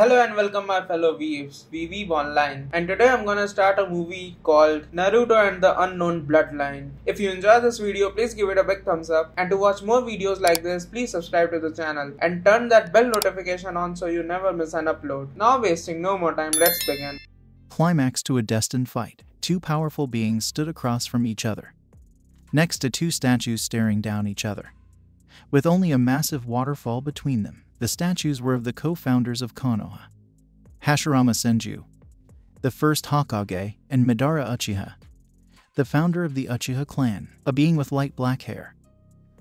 Hello and welcome my fellow weebs, we weeb online, and today I'm gonna start a movie called Naruto and the Unknown Bloodline. If you enjoy this video, please give it a big thumbs up, and to watch more videos like this, please subscribe to the channel and turn that bell notification on so you never miss an upload. Now wasting no more time, let's begin. Climax to a destined fight. Two powerful beings stood across from each other, next to two statues staring down each other, with only a massive waterfall between them. The statues were of the co-founders of Konoha, Hashirama Senju, the first Hokage, and Madara Uchiha, the founder of the Uchiha clan, a being with light black hair,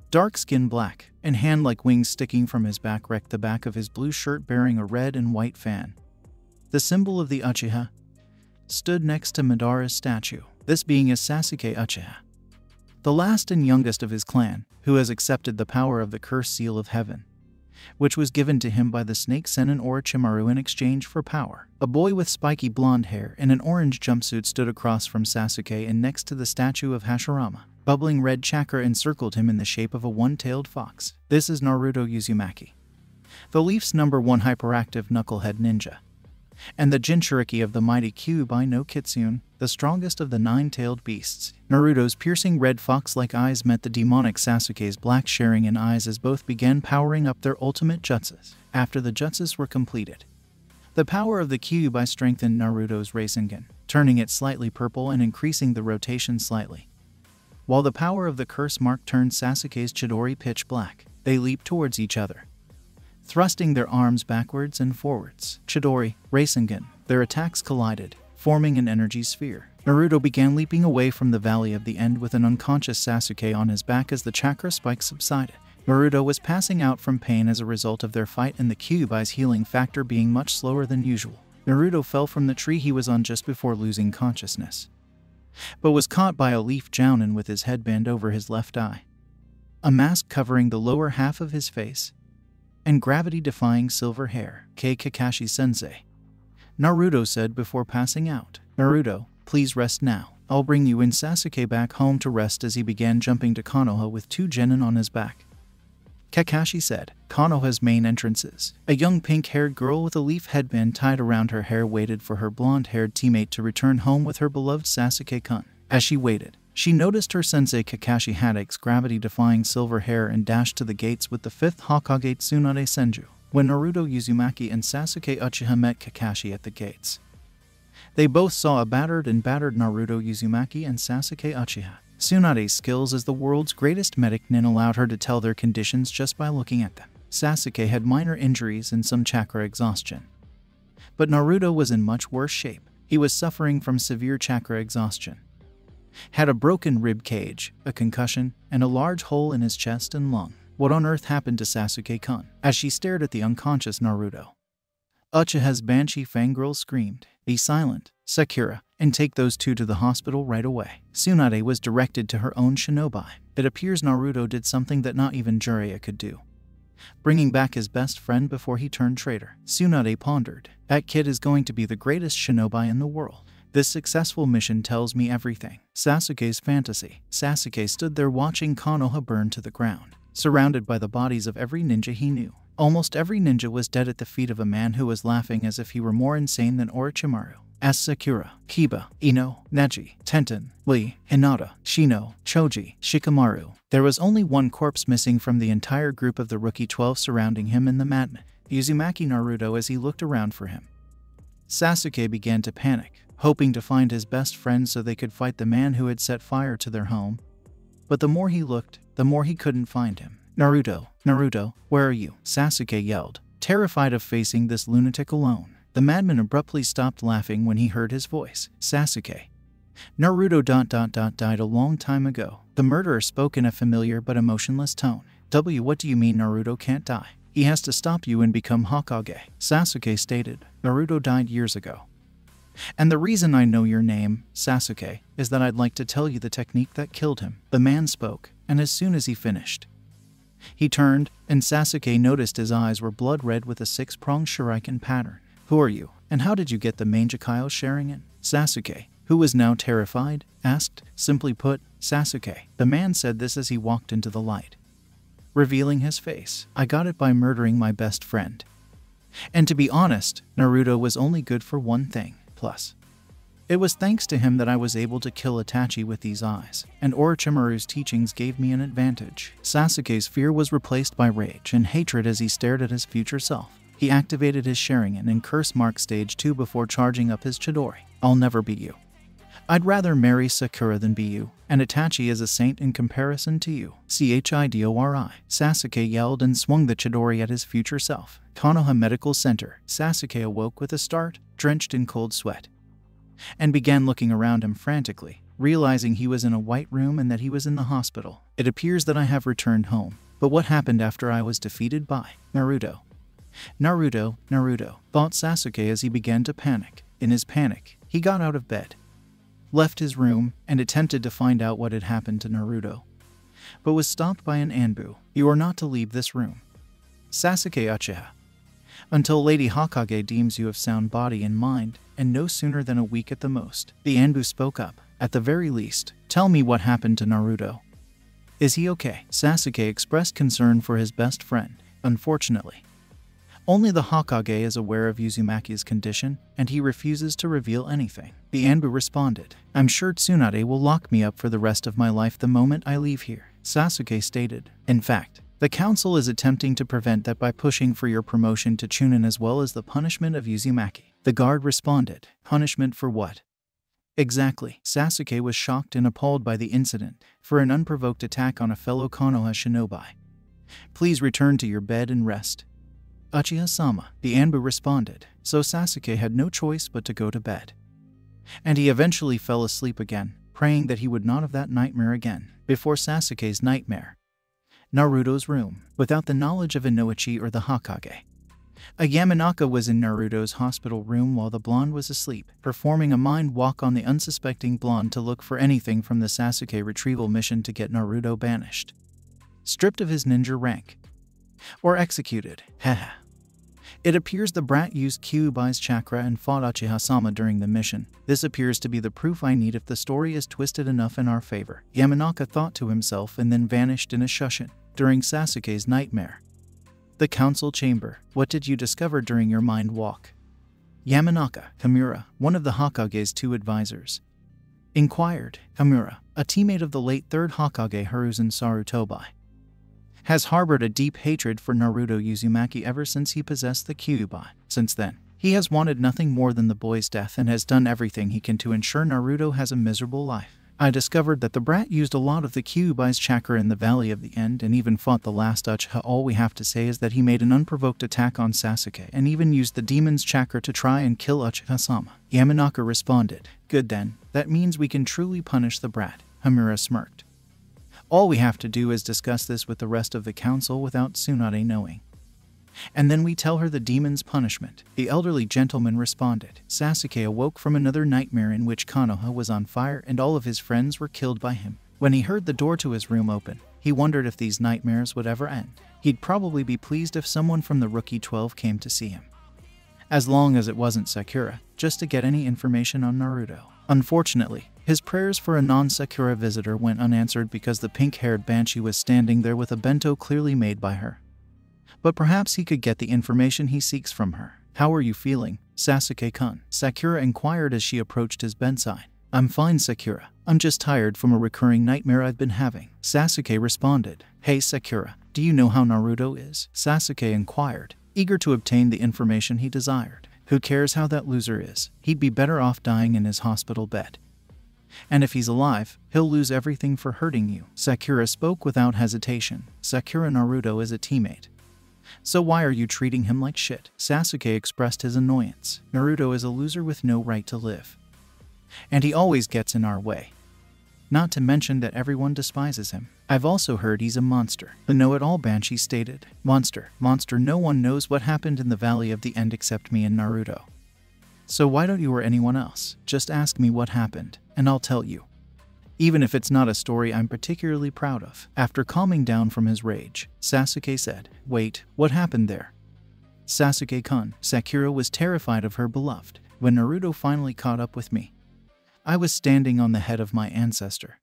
dark skin black, and hand like wings sticking from his back wrecked the back of his blue shirt bearing a red and white fan. The symbol of the Uchiha stood next to Madara's statue. This being is Sasuke Uchiha, the last and youngest of his clan, who has accepted the power of the cursed seal of heaven, which was given to him by the snake Sennin Orochimaru in exchange for power. A boy with spiky blonde hair and an orange jumpsuit stood across from Sasuke and next to the statue of Hashirama. Bubbling red chakra encircled him in the shape of a one-tailed fox. This is Naruto Uzumaki, the Leaf's #1 hyperactive knucklehead ninja, and the Jinchuriki of the mighty Kyuubi no Kitsune, the strongest of the nine-tailed beasts. Naruto's piercing red fox-like eyes met the demonic Sasuke's black Sharingan eyes as both began powering up their ultimate jutsus. After the jutsus were completed, the power of the Kyuubi strengthened Naruto's Rasengan, turning it slightly purple and increasing the rotation slightly, while the power of the curse mark turned Sasuke's Chidori pitch black. They leaped towards each other, thrusting their arms backwards and forwards. Chidori, Rasengan, their attacks collided, forming an energy sphere. Naruto began leaping away from the Valley of the End with an unconscious Sasuke on his back as the chakra spike subsided. Naruto was passing out from pain as a result of their fight and the Kyuubi's healing factor being much slower than usual. Naruto fell from the tree he was on just before losing consciousness, but was caught by a leaf jounin with his headband over his left eye, a mask covering the lower half of his face, and gravity-defying silver hair. Kakashi Sensei, Naruto said before passing out. Naruto, please rest now. I'll bring you and Sasuke back home to rest as he began jumping to Konoha with two genin on his back. Kakashi said. Konoha's main entrances. A young pink-haired girl with a leaf headband tied around her hair waited for her blonde-haired teammate to return home with her beloved Sasuke-kun. As she waited, she noticed her sensei Kakashi Haddock's gravity-defying silver hair and dashed to the gates with the 5th Hokage Tsunade Senju. When Naruto Uzumaki and Sasuke Uchiha met Kakashi at the gates, they both saw a battered Naruto Uzumaki and Sasuke Uchiha. Tsunade's skills as the world's greatest medic nin allowed her to tell their conditions just by looking at them. Sasuke had minor injuries and some chakra exhaustion, but Naruto was in much worse shape. He was suffering from severe chakra exhaustion, had a broken rib cage, a concussion, and a large hole in his chest and lung. What on earth happened to Sasuke-kun? As she stared at the unconscious Naruto, Uchiha's Banshee fangirl screamed, "Be silent, Sakura, and take those two to the hospital right away." Tsunade was directed to her own shinobi. It appears Naruto did something that not even Jiraiya could do, bringing back his best friend before he turned traitor. Tsunade pondered, that kid is going to be the greatest shinobi in the world. This successful mission tells me everything. Sasuke's fantasy. Sasuke stood there watching Konoha burn to the ground, surrounded by the bodies of every ninja he knew. Almost every ninja was dead at the feet of a man who was laughing as if he were more insane than Orochimaru. As Sakura, Kiba, Ino, Neji, Tenten, Lee, Hinata, Shino, Choji, Shikamaru, there was only one corpse missing from the entire group of the Rookie 12 surrounding him in the madman, Uzumaki Naruto. As he looked around for him, Sasuke began to panic, hoping to find his best friend so they could fight the man who had set fire to their home. But the more he looked, the more he couldn't find him. Naruto, Naruto, where are you? Sasuke yelled, terrified of facing this lunatic alone. The madman abruptly stopped laughing when he heard his voice. Sasuke. Naruto died a long time ago. The murderer spoke in a familiar but emotionless tone. What do you mean Naruto can't die? He has to stop you and become Hokage. Sasuke stated, Naruto died years ago. And the reason I know your name, Sasuke, is that I'd like to tell you the technique that killed him. The man spoke, and as soon as he finished, he turned, and Sasuke noticed his eyes were blood red with a 6-pronged shuriken pattern. Who are you, and how did you get the Mangekyo Sharingan? Sasuke, who was now terrified, asked. Simply put, Sasuke. The man said this as he walked into the light, revealing his face. I got it by murdering my best friend. And to be honest, Naruto was only good for one thing. Plus, it was thanks to him that I was able to kill Itachi with these eyes, and Orochimaru's teachings gave me an advantage. Sasuke's fear was replaced by rage and hatred as he stared at his future self. He activated his Sharingan and curse mark stage 2 before charging up his Chidori. I'll never beat you. I'd rather marry Sakura than be you, and Itachi is a saint in comparison to you. Chidori. Sasuke yelled and swung the Chidori at his future self. Konoha Medical Center. Sasuke awoke with a start, drenched in cold sweat, and began looking around him frantically, realizing he was in a white room and that he was in the hospital. It appears that I have returned home, but what happened after I was defeated by Naruto? Naruto, thought Sasuke as he began to panic. In his panic, he got out of bed, left his room, and attempted to find out what had happened to Naruto, but was stopped by an Anbu. You are not to leave this room, Sasuke Uchiha, until Lady Hokage deems you of sound body and mind, and no sooner than a week at the most. The Anbu spoke up. At the very least, tell me what happened to Naruto. Is he okay? Sasuke expressed concern for his best friend. Unfortunately, only the Hokage is aware of Uzumaki's condition, and he refuses to reveal anything. The Anbu responded, I'm sure Tsunade will lock me up for the rest of my life the moment I leave here. Sasuke stated, in fact, the council is attempting to prevent that by pushing for your promotion to Chunin as well as the punishment of Uzumaki. The guard responded, punishment for what? Exactly. Sasuke was shocked and appalled by the incident, for an unprovoked attack on a fellow Konoha shinobi. Please return to your bed and rest, Uchiha-sama. The Anbu responded, so Sasuke had no choice but to go to bed. And he eventually fell asleep again, praying that he would not have that nightmare again. Before Sasuke's nightmare, Naruto's room, without the knowledge of Inoichi or the Hokage. A Yamanaka was in Naruto's hospital room while the blonde was asleep, performing a mind walk on the unsuspecting blonde to look for anything from the Sasuke retrieval mission to get Naruto banished, stripped of his ninja rank, or executed. Haha. It appears the brat used Kyuubi's chakra and fought Uchiha-sama during the mission. This appears to be the proof I need if the story is twisted enough in our favor. Yamanaka thought to himself and then vanished in a shushin during Sasuke's nightmare. The council chamber. What did you discover during your mind walk? Yamanaka. Kamura, one of the Hokage's 2 advisors, inquired. Kamura, a teammate of the late 3rd Hokage Hiruzen Sarutobi, has harbored a deep hatred for Naruto Uzumaki ever since he possessed the Kyuubi. Since then, he has wanted nothing more than the boy's death and has done everything he can to ensure Naruto has a miserable life. I discovered that the brat used a lot of the Kyuubi's chakra in the Valley of the End and even fought the last Uchiha. All we have to say is that he made an unprovoked attack on Sasuke and even used the demon's chakra to try and kill Uchiha-sama. Yamanaka responded, good then, that means we can truly punish the brat. Hamura smirked. All we have to do is discuss this with the rest of the council without Tsunade knowing. And then we tell her the demon's punishment. The elderly gentleman responded. Sasuke awoke from another nightmare in which Konoha was on fire and all of his friends were killed by him. When he heard the door to his room open, he wondered if these nightmares would ever end. He'd probably be pleased if someone from the Rookie 12 came to see him, as long as it wasn't Sakura, just to get any information on Naruto. Unfortunately, his prayers for a non-Sakura visitor went unanswered because the pink-haired banshee was standing there with a bento clearly made by her. But perhaps he could get the information he seeks from her. How are you feeling, Sasuke-kun? Sakura inquired as she approached his bedside. I'm fine, Sakura. I'm just tired from a recurring nightmare I've been having. Sasuke responded. Hey Sakura, do you know how Naruto is? Sasuke inquired, eager to obtain the information he desired. Who cares how that loser is? He'd be better off dying in his hospital bed. And if he's alive, he'll lose everything for hurting you. Sakura spoke without hesitation. Sakura Naruto is a teammate, so why are you treating him like shit? Sasuke expressed his annoyance. Naruto is a loser with no right to live, and he always gets in our way. Not to mention that everyone despises him. I've also heard he's a monster. The know-it-all banshee stated. Monster, no one knows what happened in the Valley of the End except me and Naruto. So why don't you or anyone else just ask me what happened, and I'll tell you. Even if it's not a story I'm particularly proud of. After calming down from his rage, Sasuke said, wait, what happened there? Sasuke-kun. Sakura was terrified of her beloved. When Naruto finally caught up with me, I was standing on the head of my ancestor,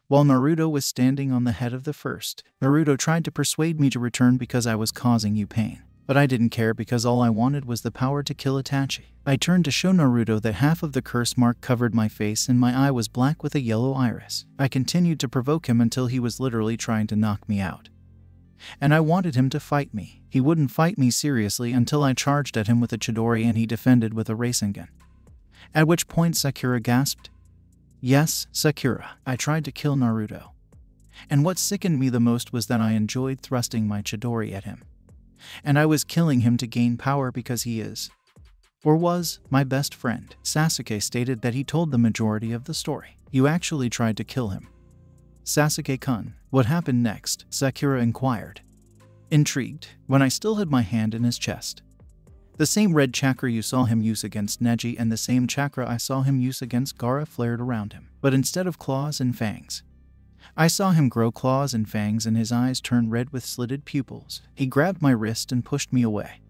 while Naruto was standing on the head of the first. Naruto tried to persuade me to return because I was causing you pain. But I didn't care because all I wanted was the power to kill Itachi. I turned to show Naruto that half of the curse mark covered my face and my eye was black with a yellow iris. I continued to provoke him until he was literally trying to knock me out. And I wanted him to fight me. He wouldn't fight me seriously until I charged at him with a Chidori and he defended with a Rasengan. At which point Sakura gasped. Yes, Sakura. I tried to kill Naruto. And what sickened me the most was that I enjoyed thrusting my Chidori at him. And I was killing him to gain power because he is, or was, my best friend. Sasuke stated that he told the majority of the story. You actually tried to kill him. Sasuke-kun, what happened next? Sakura inquired, intrigued, when I still had my hand in his chest. The same red chakra you saw him use against Neji and the same chakra I saw him use against Gaara flared around him. But instead of claws and fangs, I saw him grow claws and fangs and his eyes turn red with slitted pupils. He grabbed my wrist and pushed me away.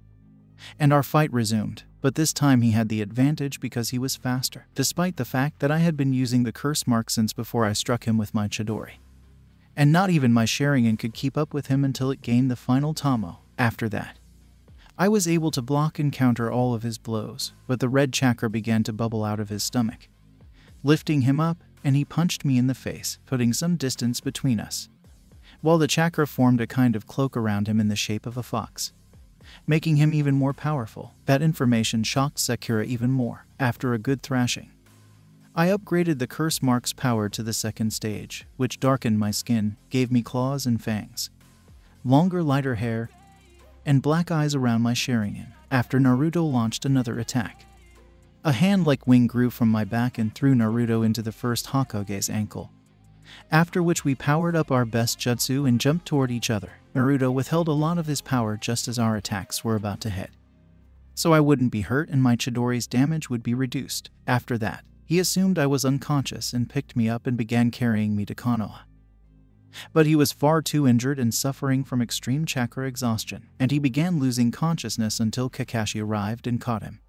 And our fight resumed, but this time he had the advantage because he was faster, despite the fact that I had been using the curse mark since before I struck him with my Chidori. And not even my Sharingan could keep up with him until it gained the final Tamo. After that, I was able to block and counter all of his blows, but the red chakra began to bubble out of his stomach, lifting him up, and he punched me in the face, putting some distance between us, while the chakra formed a kind of cloak around him in the shape of a fox, making him even more powerful. That information shocked Sakura even more. After a good thrashing, I upgraded the curse mark's power to the second stage, which darkened my skin, gave me claws and fangs, longer lighter hair, and black eyes around my Sharingan. After Naruto launched another attack, a hand-like wing grew from my back and threw Naruto into the first Hokage's ankle, after which we powered up our best jutsu and jumped toward each other. Naruto withheld a lot of his power just as our attacks were about to hit, so I wouldn't be hurt and my Chidori's damage would be reduced. After that, he assumed I was unconscious and picked me up and began carrying me to Konoha. But he was far too injured and suffering from extreme chakra exhaustion, and he began losing consciousness until Kakashi arrived and caught him.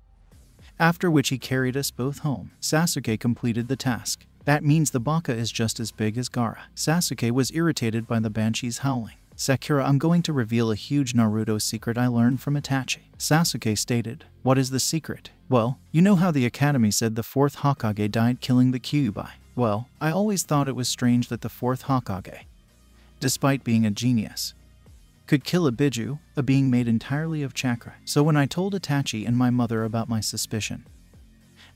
After which he carried us both home. Sasuke completed the task. That means the baka is just as big as Gaara. Sasuke was irritated by the banshees howling. Sakura, I'm going to reveal a huge Naruto secret I learned from Itachi. Sasuke stated, what is the secret? Well, you know how the academy said the 4th Hokage died killing the Kyuubi? Well, I always thought it was strange that the 4th Hokage, despite being a genius, could kill a Biju, a being made entirely of chakra. So when I told Itachi and my mother about my suspicion,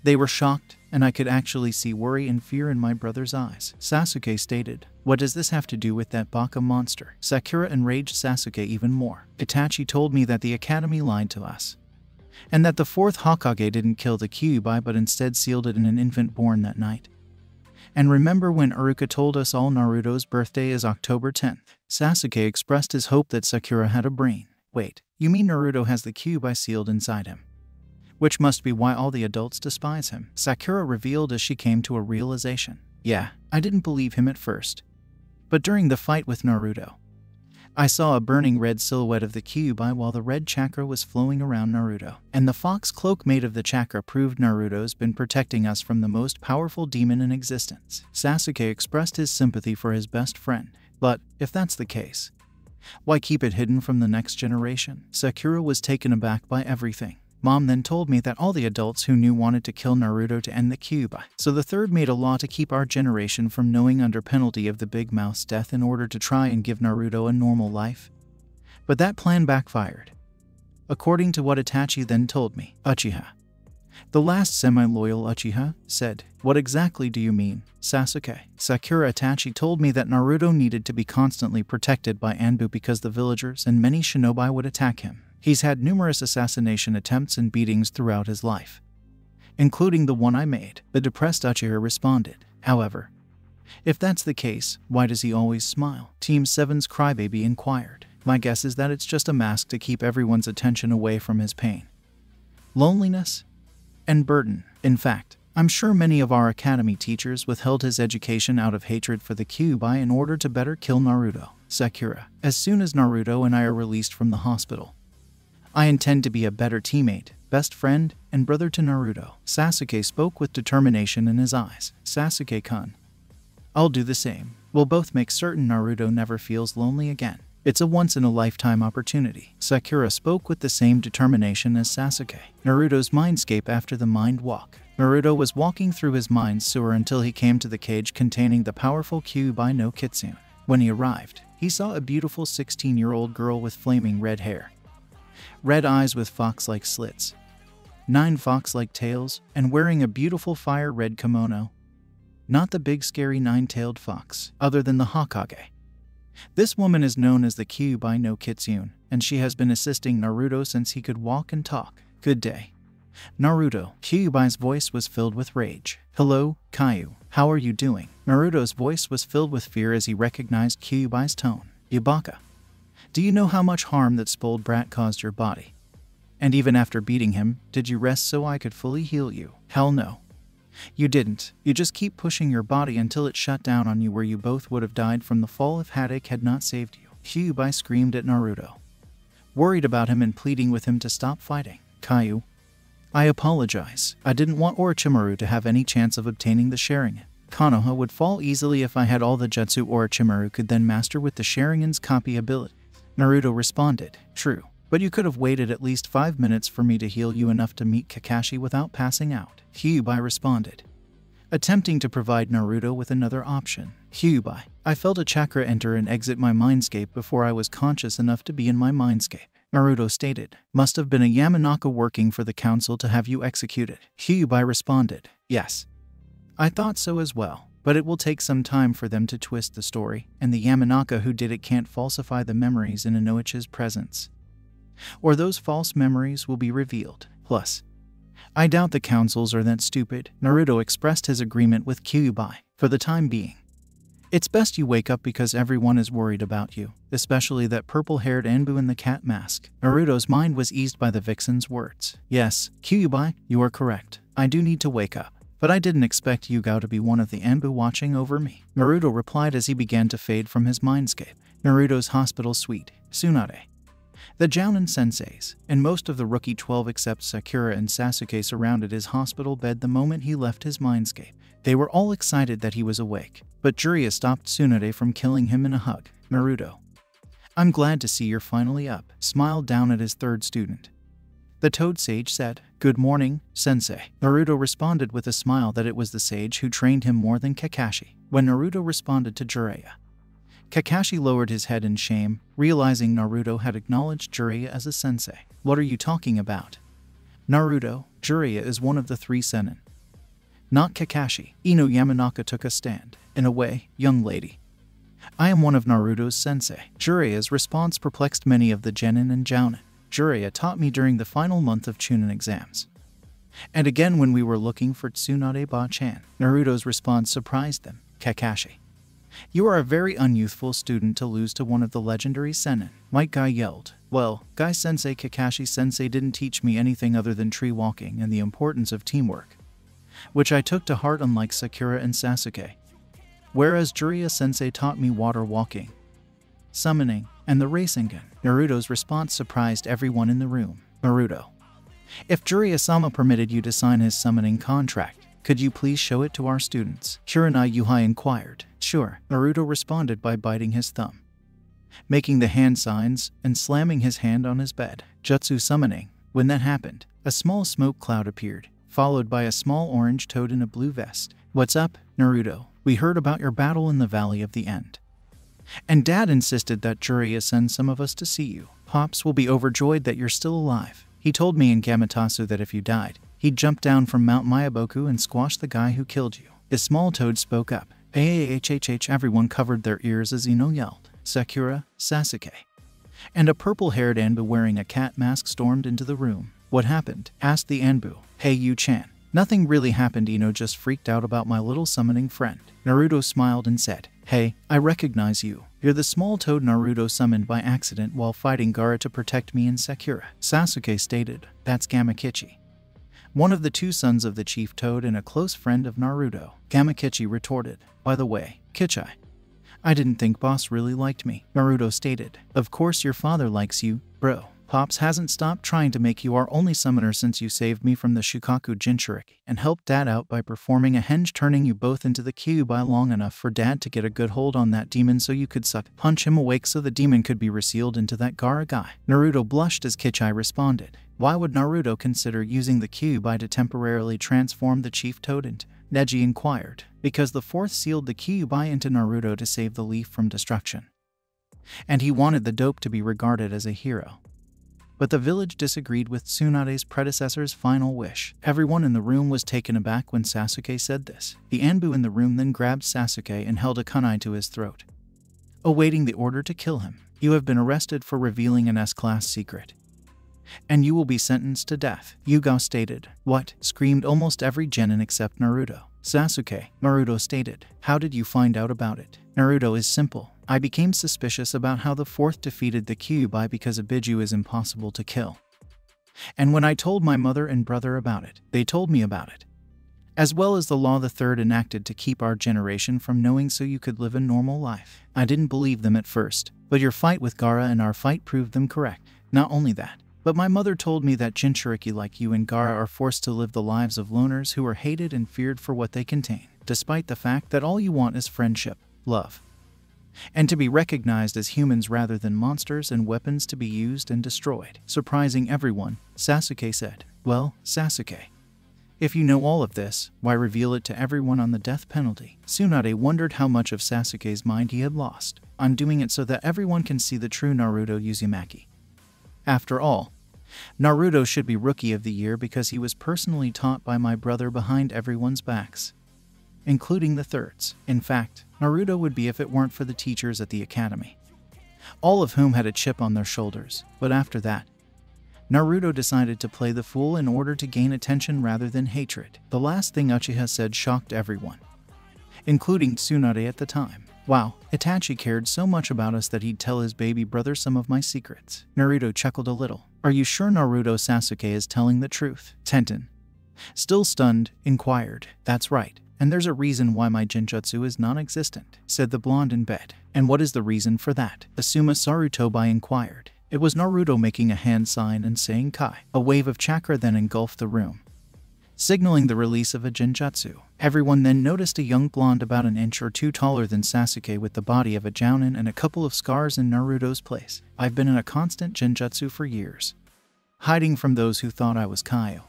they were shocked, and I could actually see worry and fear in my brother's eyes. Sasuke stated, what does this have to do with that baka monster? Sakura enraged Sasuke even more. Itachi told me that the academy lied to us, and that the 4th Hokage didn't kill the Kyuubi but instead sealed it in an infant born that night. And remember when Iruka told us all Naruto's birthday is October 10th? Sasuke expressed his hope that Sakura had a brain. Wait, you mean Naruto has the Kyuubi sealed inside him? Which must be why all the adults despise him. Sakura revealed as she came to a realization. Yeah, I didn't believe him at first. But during the fight with Naruto, I saw a burning red silhouette of the Kyuubi while the red chakra was flowing around Naruto. And the fox cloak made of the chakra proved Naruto's been protecting us from the most powerful demon in existence. Sasuke expressed his sympathy for his best friend. But, if that's the case, why keep it hidden from the next generation? Sakura was taken aback by everything. Mom then told me that all the adults who knew wanted to kill Naruto to end the Kyuubi. So the 3rd made a law to keep our generation from knowing under penalty of the Big Mouth's death in order to try and give Naruto a normal life. But that plan backfired, according to what Itachi then told me. Uchiha, the last semi-loyal Uchiha, said, what exactly do you mean, Sasuke? Sakura Itachi told me that Naruto needed to be constantly protected by Anbu because the villagers and many shinobi would attack him. He's had numerous assassination attempts and beatings throughout his life, including the one I made. The depressed Uchiha responded, however, if that's the case, why does he always smile? Team 7's crybaby inquired. My guess is that it's just a mask to keep everyone's attention away from his pain, loneliness, and burden. In fact, I'm sure many of our academy teachers withheld his education out of hatred for the Kyuubi in order to better kill Naruto. Sakura, as soon as Naruto and I are released from the hospital, I intend to be a better teammate, best friend, and brother to Naruto. Sasuke spoke with determination in his eyes. Sasuke-kun, I'll do the same. We'll both make certain Naruto never feels lonely again. It's a once-in-a-lifetime opportunity. Sakura spoke with the same determination as Sasuke. Naruto's mindscape after the mind walk. Naruto was walking through his mind sewer until he came to the cage containing the powerful Kyuubi no Kitsune. When he arrived, he saw a beautiful 16-year-old girl with flaming red hair, red eyes with fox-like slits, 9 fox-like tails, and wearing a beautiful fire-red kimono. Not the big scary 9-tailed fox, other than the Hokage. This woman is known as the Kyuubi no Kitsune, and she has been assisting Naruto since he could walk and talk. Good day, Naruto. Kyuubi's voice was filled with rage. Hello, Kyu. How are you doing? Naruto's voice was filled with fear as he recognized Kyuubi's tone. Ibaka, do you know how much harm that spoiled brat caused your body? And even after beating him, did you rest so I could fully heal you? Hell no. You didn't. You just keep pushing your body until it shut down on you, where you both would have died from the fall if Haddock had not saved you. Kyuubi screamed at Naruto, worried about him and pleading with him to stop fighting. Kyu, I apologize. I didn't want Orochimaru to have any chance of obtaining the Sharingan. Konoha would fall easily if I had all the jutsu Orochimaru could then master with the Sharingan's copy ability. Naruto responded, true, but you could have waited at least 5 minutes for me to heal you enough to meet Kakashi without passing out. Kyuubi responded, attempting to provide Naruto with another option. Kyuubi, I felt a chakra enter and exit my mindscape before I was conscious enough to be in my mindscape. Naruto stated, must have been a Yamanaka working for the council to have you executed. Kyuubi responded, yes. I thought so as well, but it will take some time for them to twist the story, and the Yamanaka who did it can't falsify the memories in Inouchi's presence, or those false memories will be revealed. Plus, I doubt the councils are that stupid. Naruto expressed his agreement with Kyuubi. For the time being, it's best you wake up because everyone is worried about you, especially that purple-haired Anbu in the cat mask. Naruto's mind was eased by the vixen's words. Yes, Kyuubi, you are correct. I do need to wake up, but I didn't expect Yugao to be one of the Anbu watching over me. Naruto replied as he began to fade from his mindscape. Naruto's hospital suite. Tsunade, the Jounin senseis, and most of the Rookie 12 except Sakura and Sasuke surrounded his hospital bed the moment he left his mindscape. They were all excited that he was awake, but Jiraiya stopped Tsunade from killing him in a hug. Naruto, I'm glad to see you're finally up, smiled down at his third student. The Toad Sage said, good morning, sensei. Naruto responded with a smile that it was the sage who trained him more than Kakashi. When Naruto responded to Jiraiya, Kakashi lowered his head in shame, realizing Naruto had acknowledged Jiraiya as a sensei. What are you talking about? Naruto, Jiraiya is one of the 3 Sennin, not Kakashi. Ino Yamanaka took a stand. In a way, young lady, I am one of Naruto's sensei. Jiraiya's response perplexed many of the Genin and Jounin. Jiraiya taught me during the final month of Chunin exams, and again when we were looking for Tsunade Ba-chan. Naruto's response surprised them. Kakashi, you are a very unyouthful student to lose to one of the legendary Sennin. White Guy yelled, well, Guy Sensei, Kakashi Sensei didn't teach me anything other than tree walking and the importance of teamwork, which I took to heart unlike Sakura and Sasuke. Whereas Jiraiya Sensei taught me water walking, summoning, and the Rasengan. Naruto's response surprised everyone in the room. Naruto, if Jiraiya-sama permitted you to sign his summoning contract, could you please show it to our students? Kurenai Yuhai inquired. Sure. Naruto responded by biting his thumb, making the hand signs, and slamming his hand on his bed. Jutsu summoning. When that happened, a small smoke cloud appeared, followed by a small orange toad in a blue vest. What's up, Naruto? We heard about your battle in the Valley of the End, and Dad insisted that Jiraiya send some of us to see you. Pops will be overjoyed that you're still alive. He told me in Gamatasu that if you died, he'd jump down from Mount Mayaboku and squash the guy who killed you. The small toad spoke up. AAHHH. Everyone covered their ears as Ino yelled. Sakura, Sasuke, and a purple-haired Anbu wearing a cat mask stormed into the room. What happened? Asked the Anbu. Hey Yu-chan. Nothing really happened. Ino just freaked out about my little summoning friend. Naruto smiled and said, hey, I recognize you. You're the small toad Naruto summoned by accident while fighting Gaara to protect me and Sakura. Sasuke stated, that's Gamakichi, one of the 2 sons of the Chief Toad and a close friend of Naruto. Gamakichi retorted, by the way, Kichai, I didn't think boss really liked me. Naruto stated, of course your father likes you, bro. Pops hasn't stopped trying to make you our only summoner since you saved me from the Shukaku Jinchuriki and helped Dad out by performing a henge, turning you both into the Kyuubi long enough for Dad to get a good hold on that demon so you could punch him awake so the demon could be resealed into that Gaara guy. Naruto blushed as Kichai responded. Why would Naruto consider using the Kyuubi to temporarily transform the Chief Todant? Neji inquired. Because the fourth sealed the Kyuubi into Naruto to save the leaf from destruction. And he wanted the dope to be regarded as a hero. But the village disagreed with Tsunade's predecessor's final wish. Everyone in the room was taken aback when Sasuke said this. The Anbu in the room then grabbed Sasuke and held a kunai to his throat, awaiting the order to kill him. You have been arrested for revealing an S-class secret, and you will be sentenced to death, Yugao stated. What? Screamed almost every genin except Naruto. Sasuke, Naruto stated. How did you find out about it? Naruto is simple. I became suspicious about how the fourth defeated the Kyuubi because Ibiju is impossible to kill. And when I told my mother and brother about it, they told me about it, as well as the law the third enacted to keep our generation from knowing so you could live a normal life. I didn't believe them at first, but your fight with Gaara and our fight proved them correct. Not only that, but my mother told me that Jinchuriki like you and Gaara are forced to live the lives of loners who are hated and feared for what they contain, despite the fact that all you want is friendship, love, and to be recognized as humans rather than monsters and weapons to be used and destroyed. Surprising everyone, Sasuke said. Well, Sasuke, if you know all of this, why reveal it to everyone on the death penalty? Tsunade wondered how much of Sasuke's mind he had lost. I'm doing it so that everyone can see the true Naruto Uzumaki. After all, Naruto should be Rookie of the Year because he was personally taught by my brother behind everyone's backs, including the thirds. In fact, Naruto would be if it weren't for the teachers at the academy, all of whom had a chip on their shoulders. But after that, Naruto decided to play the fool in order to gain attention rather than hatred. The last thing Uchiha said shocked everyone, including Tsunade at the time. Wow, Itachi cared so much about us that he'd tell his baby brother some of my secrets. Naruto chuckled a little. Are you sure Naruto Sasuke is telling the truth? Tenten, still stunned, inquired. That's right. And there's a reason why my Genjutsu is non-existent, said the blonde in bed. And what is the reason for that? Asuma Sarutobi inquired. It was Naruto making a hand sign and saying Kai. A wave of chakra then engulfed the room, signaling the release of a Genjutsu. Everyone then noticed a young blonde about an inch or two taller than Sasuke with the body of a Jounin and a couple of scars in Naruto's place. I've been in a constant Genjutsu for years, hiding from those who thought I was Kaio.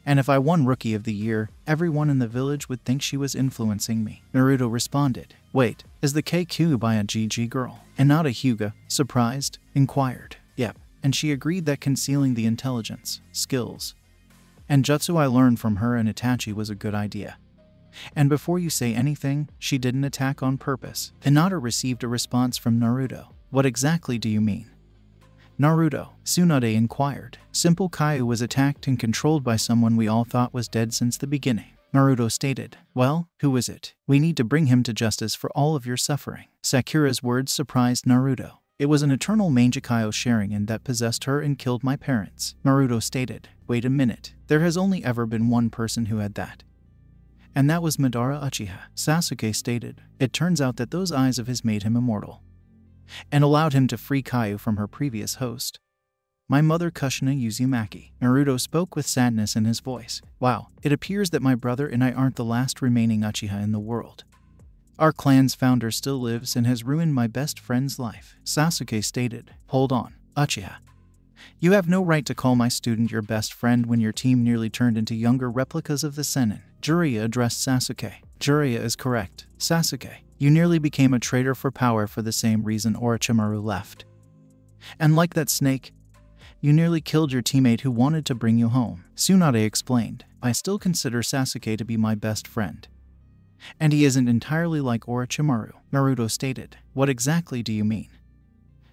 And if I won Rookie of the Year, everyone in the village would think she was influencing me. Naruto responded. Wait, is the Kyuubi a GG girl, and not a Hyuga? Surprised, inquired. Yep, and she agreed that concealing the intelligence, skills, and jutsu I learned from her and Itachi was a good idea. And before you say anything, she didn't attack on purpose. Hinata received a response from Naruto. What exactly do you mean? Naruto, Tsunade inquired. Simple Kaio was attacked and controlled by someone we all thought was dead since the beginning. Naruto stated. Well, who is it? We need to bring him to justice for all of your suffering. Sakura's words surprised Naruto. It was an eternal Mangekyo Sharingan that possessed her and killed my parents. Naruto stated. Wait a minute. There has only ever been one person who had that, and that was Madara Uchiha. Sasuke stated. It turns out that those eyes of his made him immortal, and allowed him to free Kaio from her previous host, my mother Kushina Uzumaki. Naruto spoke with sadness in his voice. Wow, it appears that my brother and I aren't the last remaining Uchiha in the world. Our clan's founder still lives and has ruined my best friend's life. Sasuke stated. Hold on, Uchiha. You have no right to call my student your best friend when your team nearly turned into younger replicas of the Sennin. Jiraiya addressed Sasuke. Jiraiya is correct. Sasuke, you nearly became a traitor for power for the same reason Orochimaru left. And like that snake, you nearly killed your teammate who wanted to bring you home. Tsunade explained. I still consider Sasuke to be my best friend, and he isn't entirely like Orochimaru. Naruto stated. What exactly do you mean?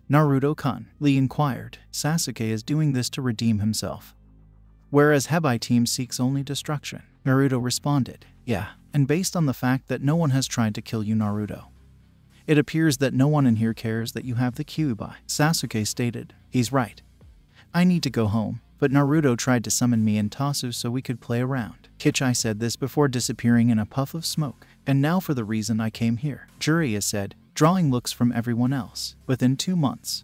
Naruto-kun, Lee inquired. Sasuke is doing this to redeem himself, whereas Hebai team seeks only destruction. Naruto responded. Yeah, and based on the fact that no one has tried to kill you, Naruto, it appears that no one in here cares that you have the Kyuubi. Sasuke stated. He's right. I need to go home, but Naruto tried to summon me and Tasu so we could play around. Kichai said this before disappearing in a puff of smoke. And now for the reason I came here. Jiraiya said, drawing looks from everyone else. Within 2 months,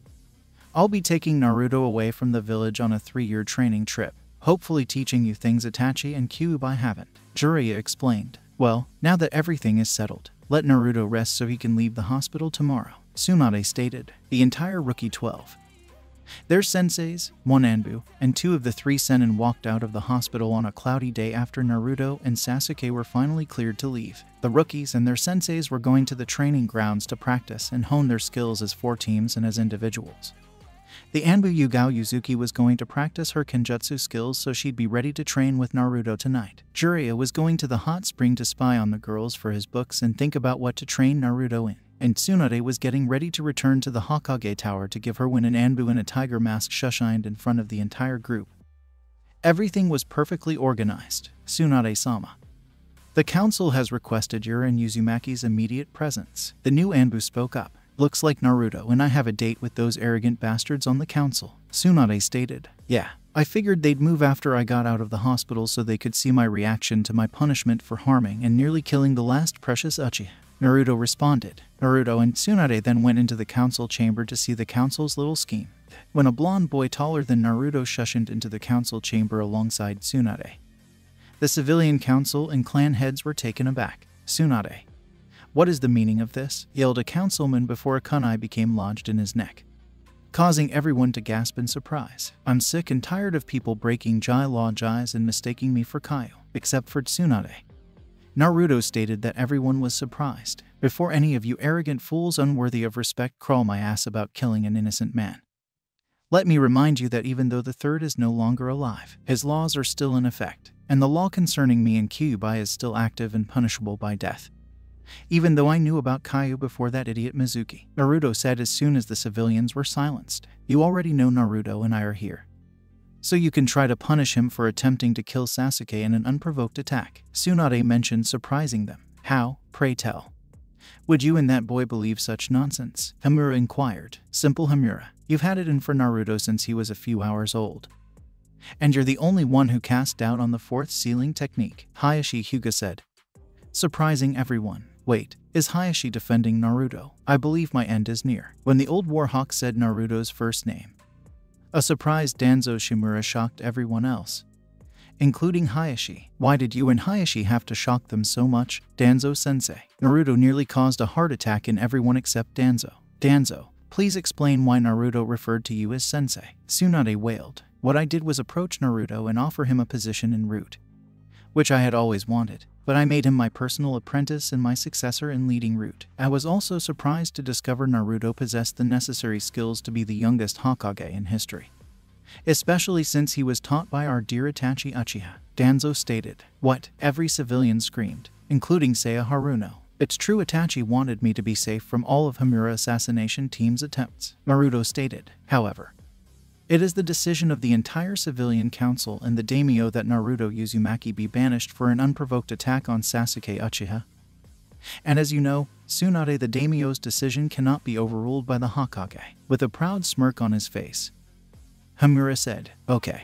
I'll be taking Naruto away from the village on a 3-year training trip, hopefully teaching you things Itachi and Kyuubi haven't. Jiraiya explained. Well, now that everything is settled, let Naruto rest so he can leave the hospital tomorrow, Tsunade stated. The entire Rookie 12, their senseis, one Anbu, and 2 of the 3 Sennin walked out of the hospital on a cloudy day after Naruto and Sasuke were finally cleared to leave. The rookies and their senseis were going to the training grounds to practice and hone their skills as 4 teams and as individuals. The Anbu Yugao Yuzuki was going to practice her Kenjutsu skills so she'd be ready to train with Naruto tonight. Jiraiya was going to the hot spring to spy on the girls for his books and think about what to train Naruto in. And Tsunade was getting ready to return to the Hokage Tower to give her when an Anbu in a tiger mask shushined in front of the entire group. Everything was perfectly organized. Tsunade-sama, the council has requested your and Uzumaki's immediate presence. The new Anbu spoke up. Looks like Naruto and I have a date with those arrogant bastards on the council, Tsunade stated. Yeah, I figured they'd move after I got out of the hospital so they could see my reaction to my punishment for harming and nearly killing the last precious Uchiha, Naruto responded. Naruto and Tsunade then went into the council chamber to see the council's little scheme. When a blonde boy taller than Naruto shushined into the council chamber alongside Tsunade, the civilian council and clan heads were taken aback. Tsunade, what is the meaning of this? Yelled a councilman before a kunai became lodged in his neck, causing everyone to gasp in surprise. I'm sick and tired of people breaking law and mistaking me for Kaio, except for Tsunade. Naruto stated that everyone was surprised. Before any of you arrogant fools unworthy of respect crawl my ass about killing an innocent man, let me remind you that even though the third is no longer alive, his laws are still in effect, and the law concerning me and Kyuubi is still active and punishable by death. Even though I knew about Kaio before that idiot Mizuki, Naruto said as soon as the civilians were silenced. You already know Naruto and I are here, so you can try to punish him for attempting to kill Sasuke in an unprovoked attack, Tsunade mentioned, surprising them. How, pray tell, would you and that boy believe such nonsense? Hamura inquired. Simple Hamura, you've had it in for Naruto since he was a few hours old, and you're the only one who cast doubt on the fourth sealing technique, Hayashi Hyuga said, surprising everyone. Wait, is Hayashi defending Naruto? I believe my end is near. When the old Warhawk said Naruto's first name, a surprised Danzo Shimura shocked everyone else, including Hayashi. Why did you and Hayashi have to shock them so much? Danzo-sensei, Naruto nearly caused a heart attack in everyone except Danzo. Danzo, please explain why Naruto referred to you as sensei. Tsunade wailed. What I did was approach Naruto and offer him a position en route, which I had always wanted, but I made him my personal apprentice and my successor in leading Root. I was also surprised to discover Naruto possessed the necessary skills to be the youngest Hokage in history, especially since he was taught by our dear Itachi Uchiha, Danzo stated. What? Every civilian screamed, including Seiya Haruno. It's true, Itachi wanted me to be safe from all of Hamura assassination team's attempts, Naruto stated. However, it is the decision of the entire civilian council and the daimyo that Naruto Uzumaki be banished for an unprovoked attack on Sasuke Uchiha. And as you know, Tsunade, the daimyo's decision cannot be overruled by the Hokage. With a proud smirk on his face, Hamura said, okay,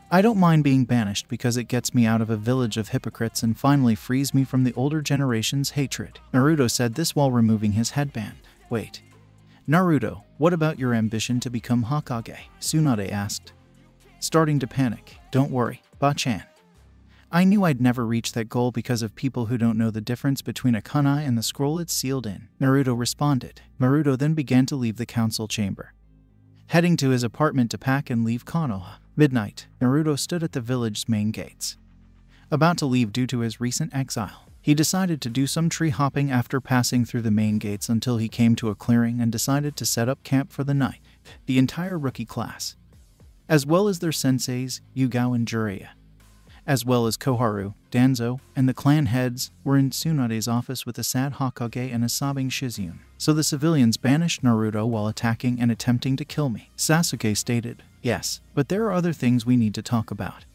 I don't mind being banished because it gets me out of a village of hypocrites and finally frees me from the older generation's hatred. Naruto said this while removing his headband. Wait, Naruto, what about your ambition to become Hokage? Tsunade asked, starting to panic. Don't worry, Ba-chan. I knew I'd never reach that goal because of people who don't know the difference between a kunai and the scroll it's sealed in, Naruto responded. Naruto then began to leave the council chamber, heading to his apartment to pack and leave Konoha. Midnight, Naruto stood at the village's main gates, about to leave due to his recent exile. He decided to do some tree hopping after passing through the main gates until he came to a clearing and decided to set up camp for the night. The entire rookie class, as well as their senseis, Yugao and Jiraiya, as well as Koharu, Danzo, and the clan heads, were in Tsunade's office with a sad Hokage and a sobbing Shizune. So the civilians banished Naruto while attacking and attempting to kill me, Sasuke stated. Yes, but there are other things we need to talk about,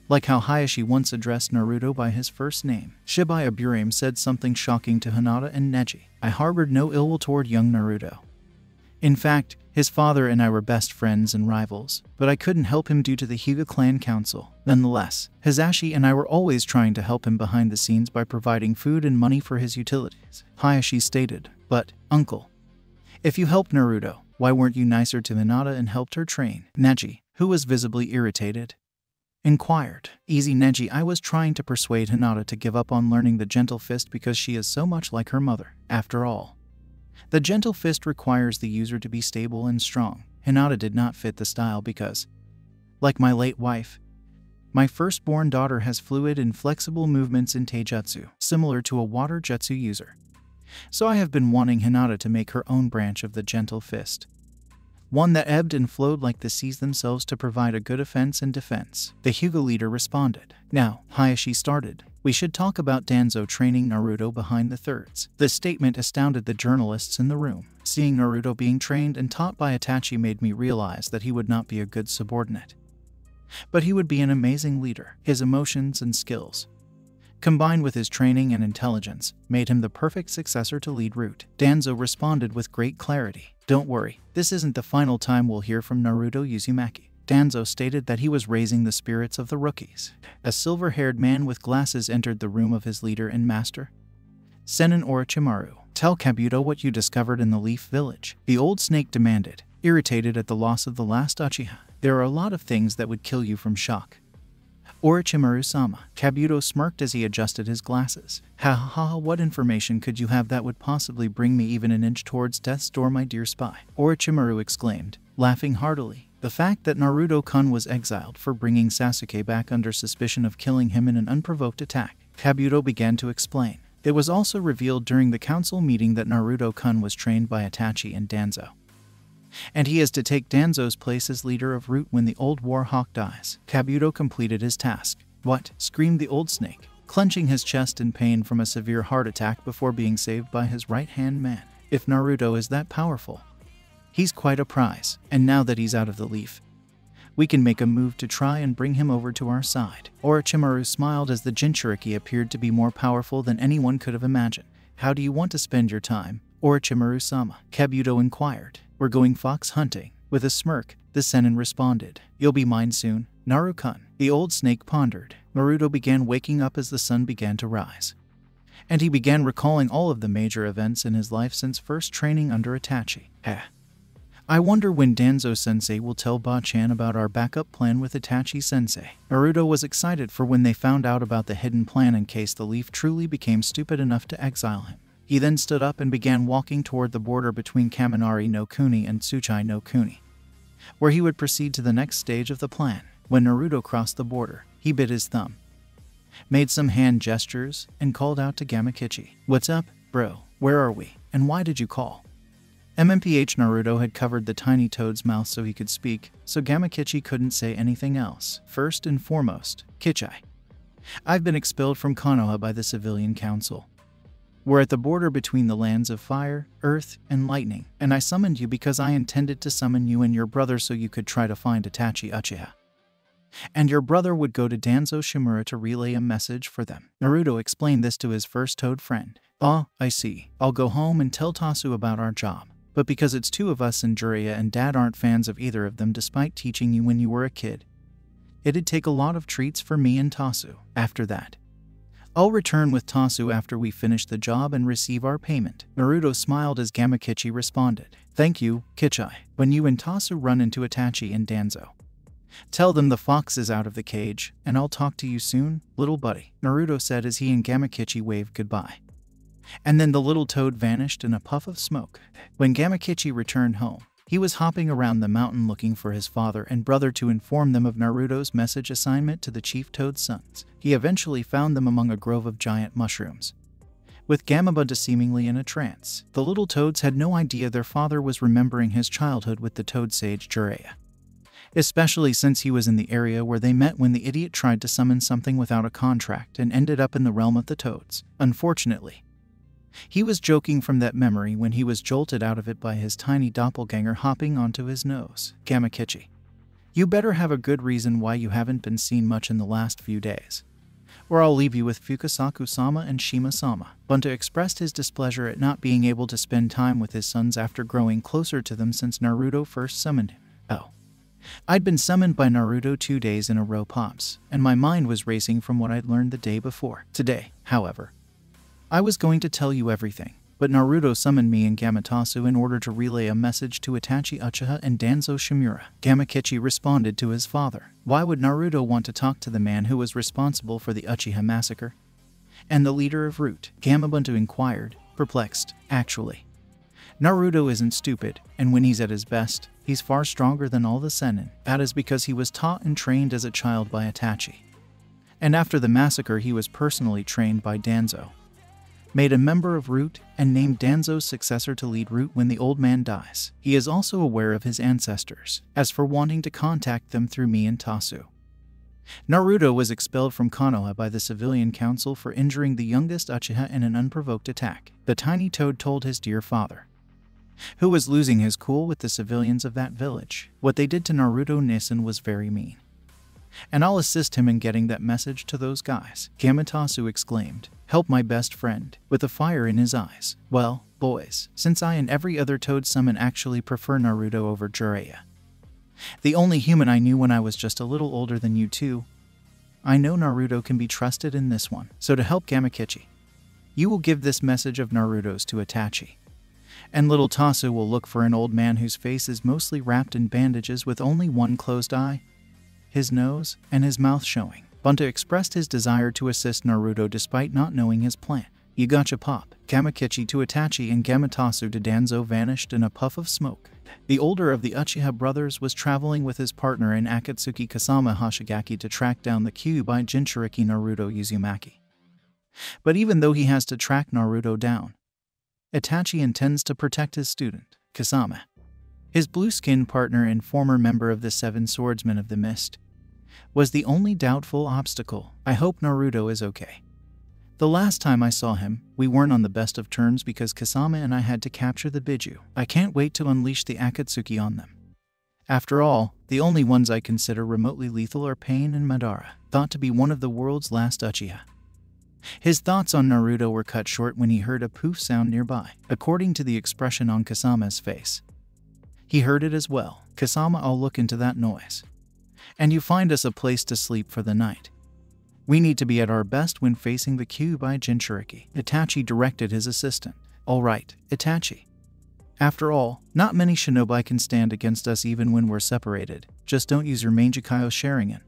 like how Hayashi once addressed Naruto by his first name. Shibuya Burame said something shocking to Hinata and Neji. I harbored no ill will toward young Naruto. In fact, his father and I were best friends and rivals, but I couldn't help him due to the Hyuga clan council. Nonetheless, Hisashi and I were always trying to help him behind the scenes by providing food and money for his utilities, Hayashi stated. But, uncle, if you help Naruto, Why weren't you nicer to Hinata and helped her train? Neji, who was visibly irritated, inquired. Easy Neji, I was trying to persuade Hinata to give up on learning the Gentle Fist because she is so much like her mother. After all, the Gentle Fist requires the user to be stable and strong. Hinata did not fit the style because, like my late wife, my firstborn daughter has fluid and flexible movements in Taijutsu, similar to a water jutsu user. So I have been wanting Hinata to make her own branch of the Gentle Fist, one that ebbed and flowed like the seas themselves to provide a good offense and defense. The Hyuga leader responded. Now, Hayashi started. We should talk about Danzo training Naruto behind the thirds. This statement astounded the journalists in the room. Seeing Naruto being trained and taught by Itachi made me realize that he would not be a good subordinate, but he would be an amazing leader. His emotions and skills, combined with his training and intelligence, made him the perfect successor to lead Root. Danzo responded with great clarity. Don't worry, this isn't the final time we'll hear from Naruto Uzumaki. Danzo stated that he was raising the spirits of the rookies. A silver-haired man with glasses entered the room of his leader and master, Sennin Orochimaru. Tell Kabuto what you discovered in the Leaf Village, the old snake demanded, irritated at the loss of the last Uchiha. There are a lot of things that would kill you from shock, Orochimaru-sama. Kabuto smirked as he adjusted his glasses. Ha ha ha, what information could you have that would possibly bring me even an inch towards death's door, my dear spy? Orochimaru exclaimed, laughing heartily. The fact that Naruto-kun was exiled for bringing Sasuke back under suspicion of killing him in an unprovoked attack. Kabuto began to explain. It was also revealed during the council meeting that Naruto-kun was trained by Itachi and Danzo, and he is to take Danzo's place as leader of Root when the old War Hawk dies. Kabuto completed his task. What? Screamed the old snake, clenching his chest in pain from a severe heart attack before being saved by his right-hand man. If Naruto is that powerful, he's quite a prize, and now that he's out of the leaf, we can make a move to try and bring him over to our side. Orochimaru smiled as the Jinchuriki appeared to be more powerful than anyone could have imagined. How do you want to spend your time, Orochimaru-sama? Kabuto inquired. We're going fox hunting. With a smirk, the Sennin responded. You'll be mine soon, Naru-kun. The old snake pondered. Naruto began waking up as the sun began to rise, and he began recalling all of the major events in his life since first training under Itachi. I wonder when Danzo-sensei will tell Ba-chan about our backup plan with Itachi-sensei. Naruto was excited for when they found out about the hidden plan in case the leaf truly became stupid enough to exile him. He then stood up and began walking toward the border between Kaminari no Kuni and Tsuchai no Kuni, where he would proceed to the next stage of the plan. When Naruto crossed the border, he bit his thumb, made some hand gestures, and called out to Gamakichi. What's up, bro? Where are we? And why did you call? MMPH Naruto had covered the tiny toad's mouth so he could speak, so Gamakichi couldn't say anything else. First and foremost, Kichai, I've been expelled from Konoha by the Civilian Council. We're at the border between the lands of fire, earth, and lightning, and I summoned you because I intended to summon you and your brother so you could try to find Itachi Uchiha, and your brother would go to Danzo Shimura to relay a message for them. Naruto explained this to his first toad friend. Oh, I see. I'll go home and tell Tasu about our job. But because it's two of us and Jiraiya and Dad aren't fans of either of them despite teaching you when you were a kid, it'd take a lot of treats for me and Tasu. After that, I'll return with Tasu after we finish the job and receive our payment. Naruto smiled as Gamakichi responded. Thank you, Kichai. When you and Tasu run into Itachi and Danzo, tell them the fox is out of the cage, and I'll talk to you soon, little buddy, Naruto said as he and Gamakichi waved goodbye. And then the little toad vanished in a puff of smoke. When Gamakichi returned home, he was hopping around the mountain looking for his father and brother to inform them of Naruto's message assignment to the Chief Toad's sons. He eventually found them among a grove of giant mushrooms, with Gamabunta seemingly in a trance. The little toads had no idea their father was remembering his childhood with the toad sage Jiraiya, especially since he was in the area where they met when the idiot tried to summon something without a contract and ended up in the realm of the toads. Unfortunately, he was joking from that memory when he was jolted out of it by his tiny doppelganger hopping onto his nose. Gamakichi, you better have a good reason why you haven't been seen much in the last few days, or I'll leave you with Fukasaku-sama and Shima-sama. Bunta expressed his displeasure at not being able to spend time with his sons after growing closer to them since Naruto first summoned him. Oh, I'd been summoned by Naruto 2 days in a row, Pops, and my mind was racing from what I'd learned the day before. Today, however, I was going to tell you everything, but Naruto summoned me and Gamatsu in order to relay a message to Itachi Uchiha and Danzo Shimura. Gamakichi responded to his father. Why would Naruto want to talk to the man who was responsible for the Uchiha massacre? And the leader of Root? Gamabuntu inquired, perplexed. Actually, Naruto isn't stupid, and when he's at his best, he's far stronger than all the Sennin. That is because he was taught and trained as a child by Itachi. And after the massacre he was personally trained by Danzo, made a member of Root, and named Danzo's successor to lead Root when the old man dies. He is also aware of his ancestors, as for wanting to contact them through me and Tasu. Naruto was expelled from Konoha by the civilian council for injuring the youngest Uchiha in an unprovoked attack. The tiny toad told his dear father, who was losing his cool with the civilians of that village. What they did to Naruto Nissen was very mean. And I'll assist him in getting that message to those guys. Gamatsu exclaimed, help my best friend, with a fire in his eyes. Well, boys, since I and every other toad summon actually prefer Naruto over Jiraiya, the only human I knew when I was just a little older than you two, I know Naruto can be trusted in this one. So to help Gamakichi, you will give this message of Naruto's to Itachi. And little Tasu will look for an old man whose face is mostly wrapped in bandages with only one closed eye, his nose, and his mouth showing. Bunta expressed his desire to assist Naruto despite not knowing his plan. You gotcha pop. Gamakichi to Itachi and Gamatsu to Danzo vanished in a puff of smoke. The older of the Uchiha brothers was traveling with his partner in Akatsuki Kasama Hoshigaki to track down the Kyuubi Jinchuriki Naruto Uzumaki. But even though he has to track Naruto down, Itachi intends to protect his student, Kasama, his blue-skinned partner and former member of the Seven Swordsmen of the Mist, was the only doubtful obstacle. I hope Naruto is okay. The last time I saw him, we weren't on the best of terms because Kasama and I had to capture the Biju. I can't wait to unleash the Akatsuki on them. After all, the only ones I consider remotely lethal are Pain and Madara, thought to be one of the world's last Uchiha. His thoughts on Naruto were cut short when he heard a poof sound nearby. According to the expression on Kasama's face, he heard it as well. Kasama, I'll look into that noise. And you find us a place to sleep for the night. We need to be at our best when facing the Kyuubi Jinchuriki. Itachi directed his assistant. All right, Itachi. After all, not many shinobi can stand against us even when we're separated. Just don't use your Manjikayo Sharingan.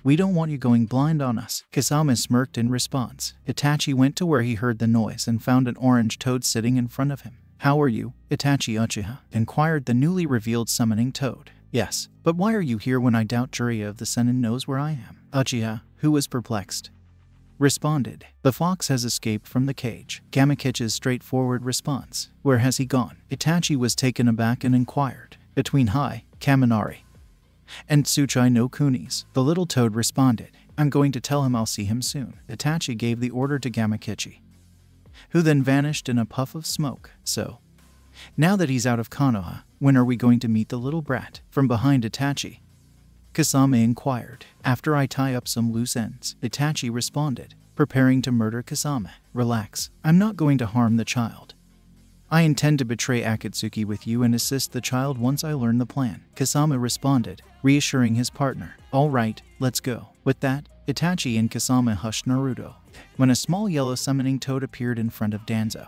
We don't want you going blind on us. Kasama smirked in response. Itachi went to where he heard the noise and found an orange toad sitting in front of him. How are you, Itachi Uchiha? Inquired the newly revealed summoning toad. Yes, but why are you here when I doubt Jiraiya of the Sennin knows where I am? Uchiha, who was perplexed, responded. The fox has escaped from the cage. Gamakichi's straightforward response. Where has he gone? Itachi was taken aback and inquired. Between Hai, Kaminari, and Tsuchai no Kunis, the little toad responded. I'm going to tell him I'll see him soon. Itachi gave the order to Gamakichi, who then vanished in a puff of smoke. So, now that he's out of Konoha, when are we going to meet the little brat? From behind Itachi, Kasama inquired. After I tie up some loose ends, Itachi responded, preparing to murder Kasama. Relax, I'm not going to harm the child. I intend to betray Akatsuki with you and assist the child once I learn the plan. Kasama responded, reassuring his partner. All right, let's go. With that, Itachi and Kasama hushed Naruto, when a small yellow summoning toad appeared in front of Danzo.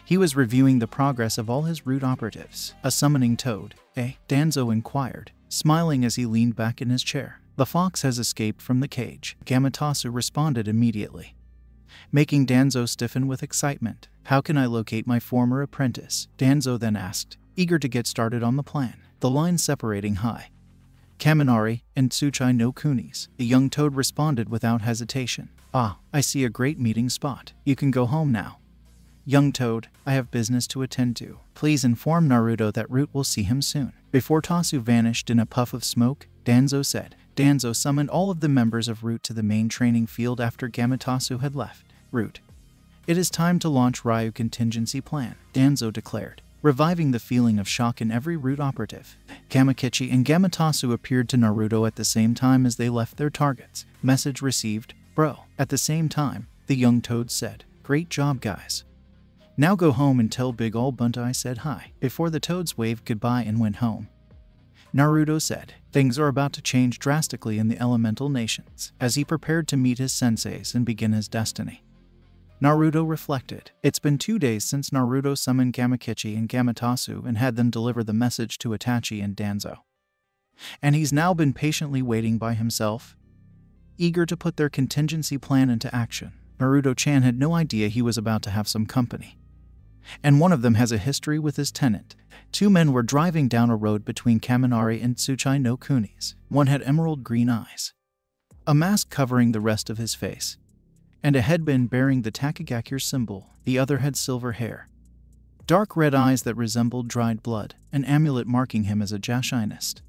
He was reviewing the progress of all his Root operatives. A summoning toad, eh? Danzo inquired, smiling as he leaned back in his chair. The fox has escaped from the cage. Gamatsu responded immediately, making Danzo stiffen with excitement. How can I locate my former apprentice? Danzo then asked, eager to get started on the plan. The line separating Hai, Kaminari, and Tsuchai no Kunis. The young toad responded without hesitation. Ah, I see a great meeting spot. You can go home now. Young toad, I have business to attend to. Please inform Naruto that Root will see him soon. Before Tasu vanished in a puff of smoke, Danzo said. Danzo summoned all of the members of Root to the main training field after Gamatsu had left. Root, it is time to launch Ryu contingency plan, Danzo declared, reviving the feeling of shock in every Root operative. Gamakichi and Gamatsu appeared to Naruto at the same time as they left their targets. Message received, bro. At the same time, the young toad said, great job guys. Now go home and tell Big Ol' Bunta I said hi. Before the toads waved goodbye and went home, Naruto said, things are about to change drastically in the elemental nations, as he prepared to meet his senseis and begin his destiny. Naruto reflected. It's been 2 days since Naruto summoned Gamakichi and Gamatasu and had them deliver the message to Itachi and Danzo. And he's now been patiently waiting by himself, eager to put their contingency plan into action. Naruto-chan had no idea he was about to have some company. And one of them has a history with his tenant. 2 men were driving down a road between Kaminari and Tsuchai no Kunis. One had emerald green eyes, a mask covering the rest of his face, and a headband bearing the Takagakure symbol. The other had silver hair, dark red eyes that resembled dried blood, an amulet marking him as a Jashinist,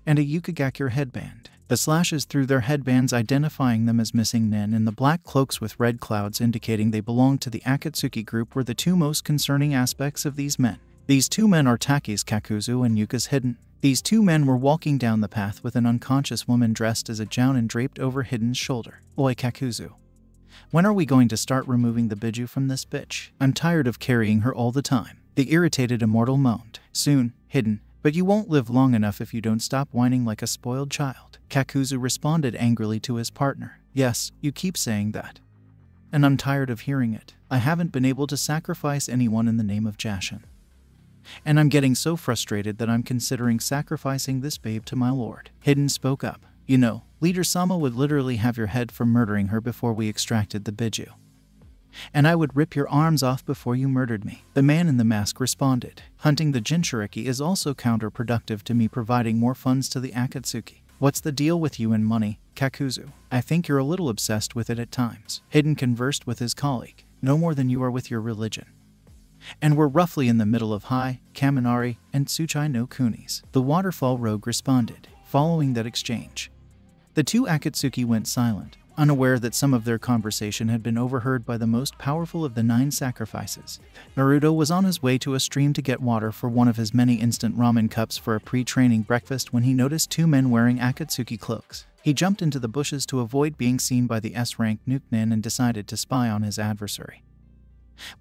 and a Yukigakure headband. The slashes through their headbands identifying them as missing nen, and the black cloaks with red clouds indicating they belonged to the Akatsuki group were the 2 most concerning aspects of these men. These 2 men are Taki's Kakuzu and Yuka's Hidden. These 2 men were walking down the path with an unconscious woman dressed as a jounin draped over Hidden's shoulder. Oi Kakuzu, when are we going to start removing the biju from this bitch? I'm tired of carrying her all the time. The irritated immortal moaned. Soon, Hidden, but you won't live long enough if you don't stop whining like a spoiled child. Kakuzu responded angrily to his partner. Yes, you keep saying that, and I'm tired of hearing it. I haven't been able to sacrifice anyone in the name of Jashin, and I'm getting so frustrated that I'm considering sacrificing this babe to my lord. Hidden spoke up. You know, Leader Sama would literally have your head for murdering her before we extracted the biju, and I would rip your arms off before you murdered me. The man in the mask responded. Hunting the Jinchuriki is also counterproductive to me providing more funds to the Akatsuki. What's the deal with you and money, Kakuzu? I think you're a little obsessed with it at times. Hidden conversed with his colleague. No more than you are with your religion. And we're roughly in the middle of Hai, Kaminari, and Tsuchai no Kunis. The waterfall rogue responded. Following that exchange, the 2 Akatsuki went silent, unaware that some of their conversation had been overheard by the most powerful of the 9 sacrifices. Naruto was on his way to a stream to get water for one of his many instant ramen cups for a pre-training breakfast when he noticed 2 men wearing Akatsuki cloaks. He jumped into the bushes to avoid being seen by the S-rank Nukenin and decided to spy on his adversary,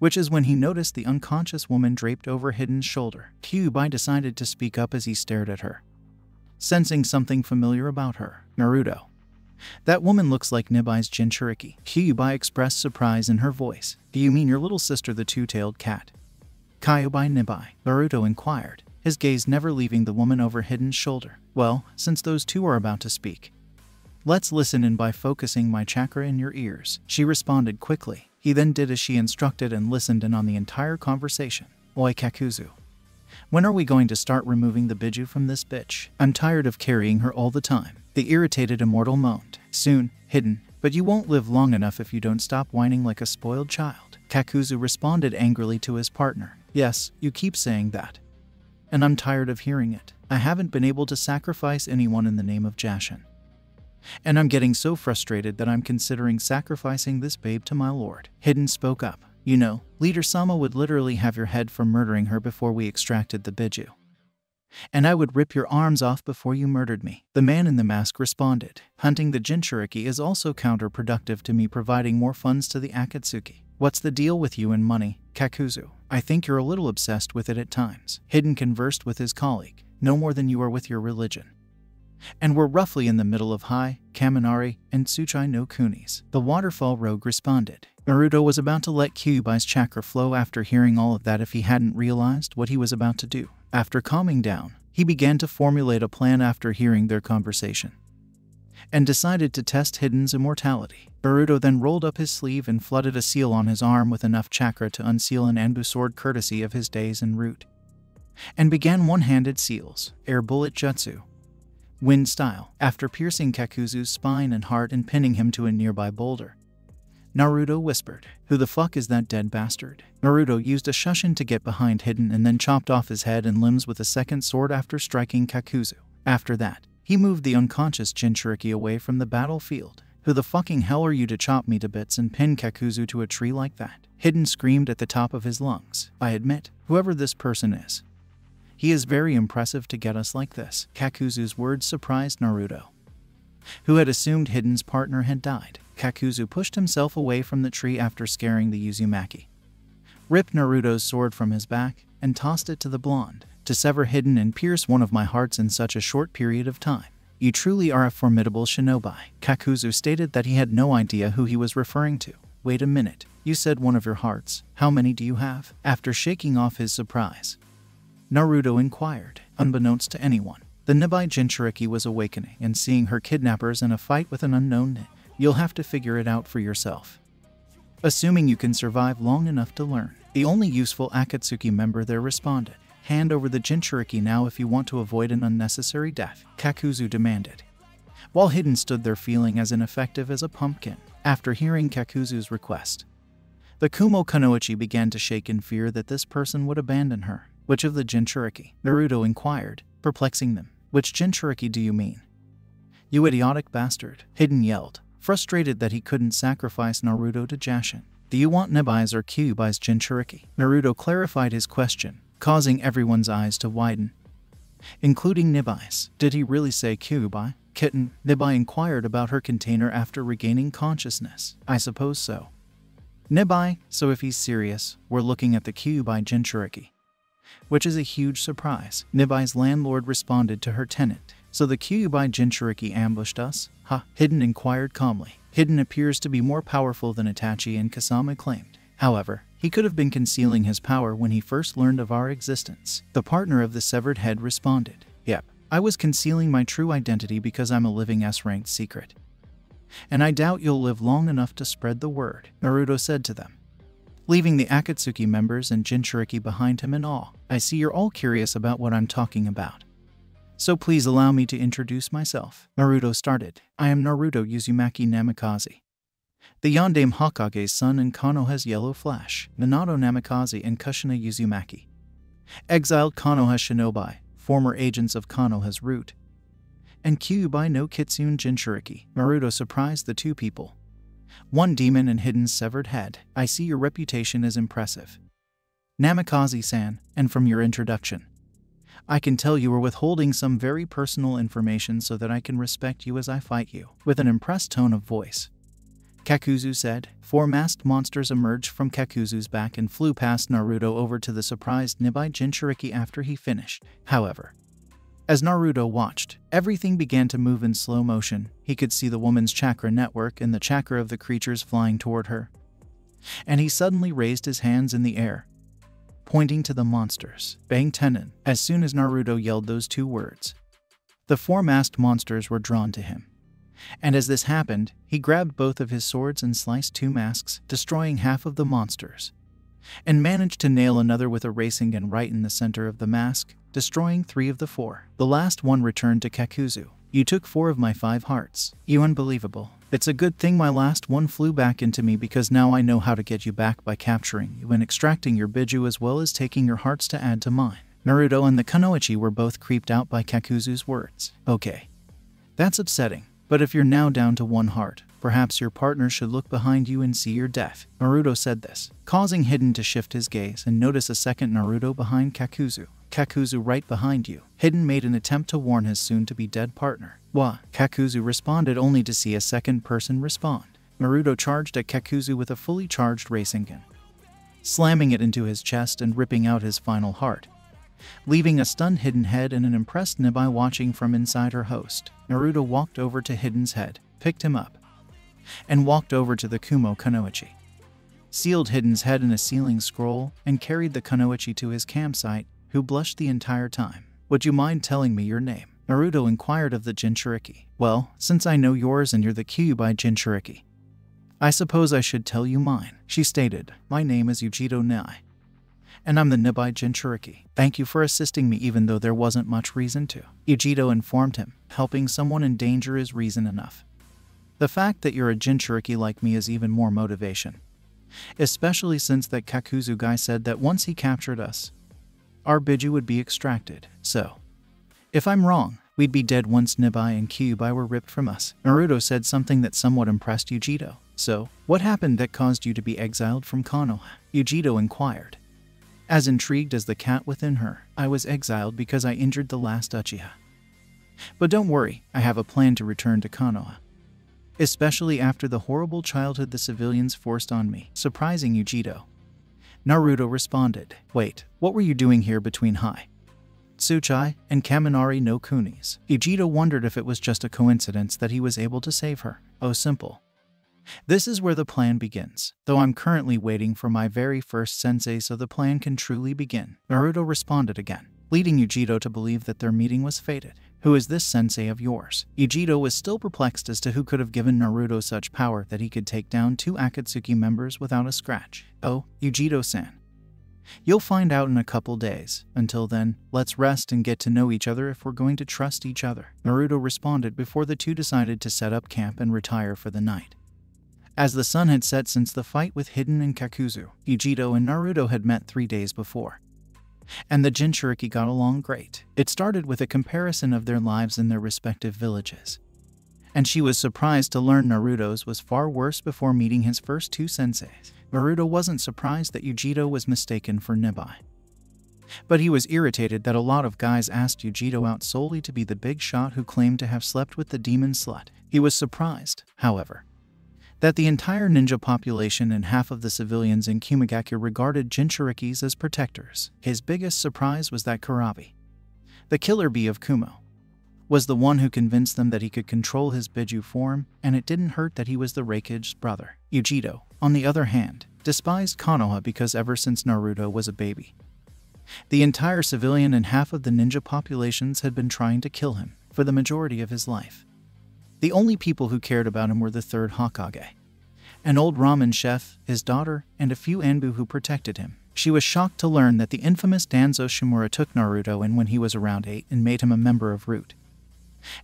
which is when he noticed the unconscious woman draped over Hidden's shoulder. Kyuubi decided to speak up as he stared at her, sensing something familiar about her. Naruto, that woman looks like Nibai's Jinchuriki. Kyuubi expressed surprise in her voice. Do you mean your little sister, the 2-tailed cat? Kyuubi Nibai? Naruto inquired, his gaze never leaving the woman over Hidden's shoulder. Well, since those 2 are about to speak, let's listen in by focusing my chakra in your ears. She responded quickly. He then did as she instructed and listened in on the entire conversation. Oi Kakuzu, when are we going to start removing the biju from this bitch? I'm tired of carrying her all the time. The irritated immortal moaned. Soon, Hidden, but you won't live long enough if you don't stop whining like a spoiled child. Kakuzu responded angrily to his partner. Yes, you keep saying that, and I'm tired of hearing it. I haven't been able to sacrifice anyone in the name of Jashin, and I'm getting so frustrated that I'm considering sacrificing this babe to my lord. Hidden spoke up. You know, Leader Sama would literally have your head for murdering her before we extracted the biju, and I would rip your arms off before you murdered me. The man in the mask responded. Hunting the Jinchuriki is also counterproductive to me providing more funds to the Akatsuki. What's the deal with you and money, Kakuzu? I think you're a little obsessed with it at times. Hidden conversed with his colleague. No more than you are with your religion. And we're roughly in the middle of Hai, Kaminari, and Tsuchai no Kunis. The waterfall rogue responded. Naruto was about to let Kyuubi's chakra flow after hearing all of that if he hadn't realized what he was about to do. After calming down, he began to formulate a plan after hearing their conversation, and decided to test Hidden's immortality. Naruto then rolled up his sleeve and flooded a seal on his arm with enough chakra to unseal an Anbu sword courtesy of his days en route, and began one-handed seals, air bullet jutsu, wind style, after piercing Kakuzu's spine and heart and pinning him to a nearby boulder. Naruto whispered, "Who the fuck is that dead bastard?" Naruto used a shushin to get behind Hidden and then chopped off his head and limbs with a second sword after striking Kakuzu. After that, he moved the unconscious Jinchuriki away from the battlefield. Who the fucking hell are you to chop me to bits and pin Kakuzu to a tree like that? Hidden screamed at the top of his lungs. I admit, whoever this person is, he is very impressive to get us like this. Kakuzu's words surprised Naruto, who had assumed Hidden's partner had died. Kakuzu pushed himself away from the tree after scaring the Uzumaki, ripped Naruto's sword from his back, and tossed it to the blonde. To sever Hidden and pierce one of my hearts in such a short period of time. You truly are a formidable shinobi. Kakuzu stated that he had no idea who he was referring to. wait a minute, you said one of your hearts. How many do you have? After shaking off his surprise, Naruto inquired, unbeknownst to anyone. The Nibai Jinchuriki was awakening and seeing her kidnappers in a fight with an unknown. You'll have to figure it out for yourself. Assuming you can survive long enough to learn. The only useful Akatsuki member there responded. Hand over the Jinchuriki now if you want to avoid an unnecessary death, Kakuzu demanded. While Hiden stood there feeling as ineffective as a pumpkin. After hearing Kakuzu's request, the Kumo Kunoichi began to shake in fear that this person would abandon her. Which of the Jinchuriki? Naruto inquired, perplexing them. Which Jinchuriki do you mean? You idiotic bastard, Hiden yelled, frustrated that he couldn't sacrifice Naruto to Jashin. Do you want Nibai's or Kyubai's Jinchuriki? Naruto clarified his question, causing everyone's eyes to widen, including Nibai's. Did he really say Kyubai? Kitten, Nibai inquired about her container after regaining consciousness. I suppose so. Nibai, so if he's serious, we're looking at the Kyubai Jinchuriki. Which is a huge surprise. Nibai's landlord responded to her tenant. So the Kyubai Jinchuriki ambushed us? Hiden inquired calmly. Hiden appears to be more powerful than Itachi and Kasama claimed. However, he could have been concealing his power when he first learned of our existence. The partner of the severed head responded. Yep, I was concealing my true identity because I'm a living S-ranked secret. And I doubt you'll live long enough to spread the word, Naruto said to them, leaving the Akatsuki members and Jinchuriki behind him in awe. I see you're all curious about what I'm talking about. So please allow me to introduce myself. Naruto started. I am Naruto Uzumaki Namikaze, the Yondaime Hokage's son and Konoha's Yellow Flash, Minato Namikaze and Kushina Uzumaki, exiled Konoha shinobi, former agents of Konoha's root, and Kyuubi no Kitsune Jinchuriki. Naruto surprised the two people. One demon and Hiden's severed head. I see your reputation is impressive, Namikaze-san, and from your introduction, I can tell you are withholding some very personal information so that I can respect you as I fight you. With an impressed tone of voice, Kakuzu said. 4 masked monsters emerged from Kakuzu's back and flew past Naruto over to the surprised Nibai Jinchuriki after he finished. However, as Naruto watched, everything began to move in slow motion. He could see the woman's chakra network and the chakra of the creatures flying toward her. And he suddenly raised his hands in the air, pointing to the monsters. Bang Tenon. As soon as Naruto yelled those 2 words, the 4 masked monsters were drawn to him. And as this happened, he grabbed both of his swords and sliced 2 masks, destroying half of the monsters, and managed to nail another with a Rasengan right in the center of the mask, destroying 3 of the 4. The last one returned to Kakuzu. You took 4 of my 5 hearts. You unbelievable. It's a good thing my last one flew back into me because now I know how to get you back by capturing you and extracting your Biju as well as taking your hearts to add to mine. Naruto and the Kunoichi were both creeped out by Kakuzu's words. Okay, that's upsetting, but if you're now down to 1 heart, perhaps your partner should look behind you and see your death. Naruto said this, causing Hiden to shift his gaze and notice a second Naruto behind Kakuzu. Kakuzu right behind you. Hiden made an attempt to warn his soon-to-be dead partner. Wah! Kakuzu responded only to see a second person respond. Naruto charged at Kakuzu with a fully charged Rasengan, slamming it into his chest and ripping out his final heart, leaving a stunned Hiden head and an impressed Nibai watching from inside her host. Naruto walked over to Hiden's head, picked him up, and walked over to the Kumo Kunoichi, sealed Hiden's head in a sealing scroll, and carried the Kunoichi to his campsite, who blushed the entire time. Would you mind telling me your name? Naruto inquired of the Jinchuriki. Well, since I know yours and you're the Kyuubi Jinchuriki, I suppose I should tell you mine, she stated. My name is Yujiro Nai, and I'm the Nibai Jinchuriki. Thank you for assisting me even though there wasn't much reason to, Yujiro informed him. Helping someone in danger is reason enough. The fact that you're a Jinchuriki like me is even more motivation, especially since that Kakuzu guy said that once he captured us, our Biju would be extracted. So, if I'm wrong, we'd be dead once Nibai and Kyuubi were ripped from us. Naruto said something that somewhat impressed Yujiro. So, what happened that caused you to be exiled from Konoha? Yujiro inquired, as intrigued as the cat within her. I was exiled because I injured the last Uchiha. But don't worry, I have a plan to return to Konoha, especially after the horrible childhood the civilians forced on me. Surprising Yujiro, Naruto responded. Wait, what were you doing here between Tsuchai and Kaminari no Kunis? Yujiro wondered if it was just a coincidence that he was able to save her. Oh, simple. This is where the plan begins, though I'm currently waiting for my very first sensei so the plan can truly begin. Naruto responded again, leading Yujiro to believe that their meeting was fated. Who is this sensei of yours? Yujiro was still perplexed as to who could have given Naruto such power that he could take down 2 Akatsuki members without a scratch. Oh, Yujiro-san. You'll find out in a couple days. Until then, let's rest and get to know each other if we're going to trust each other. Naruto responded before the two decided to set up camp and retire for the night. As the sun had set since the fight with Hiden and Kakuzu, Yujiro and Naruto had met 3 days before. And the Jinchuriki got along great. It started with a comparison of their lives in their respective villages. And she was surprised to learn Naruto's was far worse before meeting his first 2 senseis. Naruto wasn't surprised that Yujiro was mistaken for Nibai. But he was irritated that a lot of guys asked Yujiro out solely to be the big shot who claimed to have slept with the demon slut. He was surprised, however, that the entire ninja population and half of the civilians in Kumigaki regarded Jinchurikis as protectors. His biggest surprise was that Kurabi, the killer bee of Kumo, was the one who convinced them that he could control his Biju form, and it didn't hurt that he was the Raikage's brother. Yujiro, on the other hand, despised Konoha because ever since Naruto was a baby, the entire civilian and half of the ninja populations had been trying to kill him for the majority of his life. The only people who cared about him were the 3rd Hokage, an old ramen chef, his daughter, and a few Anbu who protected him. She was shocked to learn that the infamous Danzo Shimura took Naruto in when he was around 8 and made him a member of Root.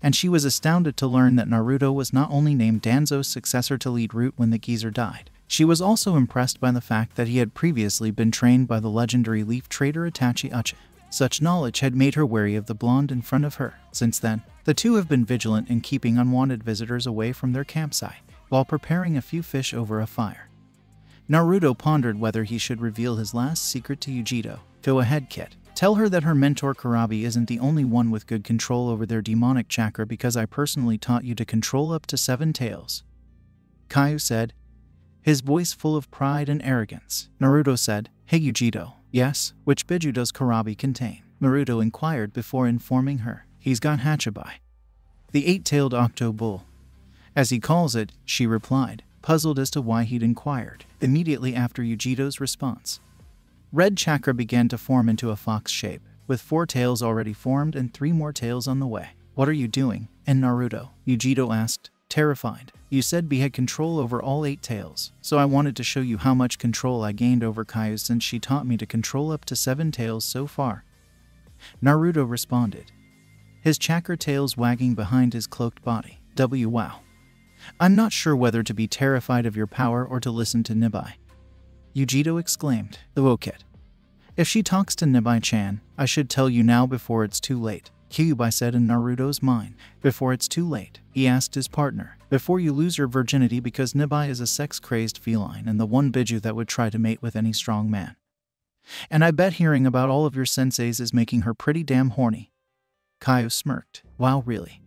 And she was astounded to learn that Naruto was not only named Danzo's successor to lead Root when the geezer died. She was also impressed by the fact that he had previously been trained by the legendary leaf trader Itachi Uchiha. Such knowledge had made her wary of the blonde in front of her. Since then, the two have been vigilant in keeping unwanted visitors away from their campsite, while preparing a few fish over a fire. Naruto pondered whether he should reveal his last secret to Yujiro. Go ahead, kid. Tell her that her mentor Kurabi isn't the only one with good control over their demonic chakra because I personally taught you to control up to 7 tails. Kaio said, his voice full of pride and arrogance. Naruto said, Hey Yujiro. Yes, which Biju does Kurabi contain? Naruto inquired before informing her. He's got Hachibai, the 8-tailed octo bull, as he calls it, she replied, puzzled as to why he'd inquired. Immediately after Yujiro's response, red chakra began to form into a fox shape, with 4 tails already formed and 3 more tails on the way. What are you doing? And Naruto? Yujiro asked, terrified. You said B had control over all 8 tails, so I wanted to show you how much control I gained over Kaio since she taught me to control up to 7 tails so far. Naruto responded, his chakra tails wagging behind his cloaked body. Wow. I'm not sure whether to be terrified of your power or to listen to Nibai. Yujiro exclaimed, Oh kid. If she talks to Nibai-chan, I should tell you now before it's too late. Kyuubi said in Naruto's mind. Before it's too late, he asked his partner. Before you lose your virginity because Nibai is a sex-crazed feline and the one Biju that would try to mate with any strong man. And I bet hearing about all of your senseis is making her pretty damn horny. Kaio smirked. Wow, really?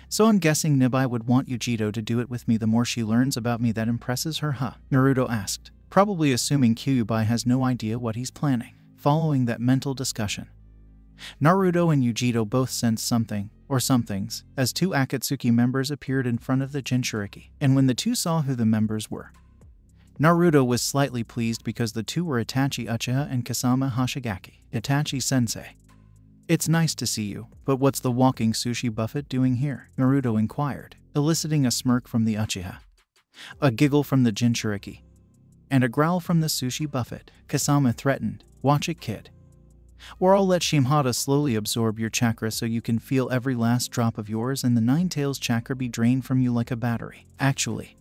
So I'm guessing Nibai would want Yujiro to do it with me the more she learns about me that impresses her, huh? Naruto asked, probably assuming Kyuubi has no idea what he's planning. Following that mental discussion, Naruto and Yujiro both sensed something, or somethings, as 2 Akatsuki members appeared in front of the Jinchuriki. And when the two saw who the members were, Naruto was slightly pleased because the 2 were Itachi Uchiha and Kasama Hoshigaki. Itachi-sensei. It's nice to see you, but what's the walking sushi buffet doing here? Naruto inquired, eliciting a smirk from the Uchiha, a giggle from the Jinchuriki, and a growl from the sushi buffet. Kasama threatened, watch it kid, or I'll let Shimhata slowly absorb your chakra so you can feel every last drop of yours and the 9 tails chakra be drained from you like a battery. Actually,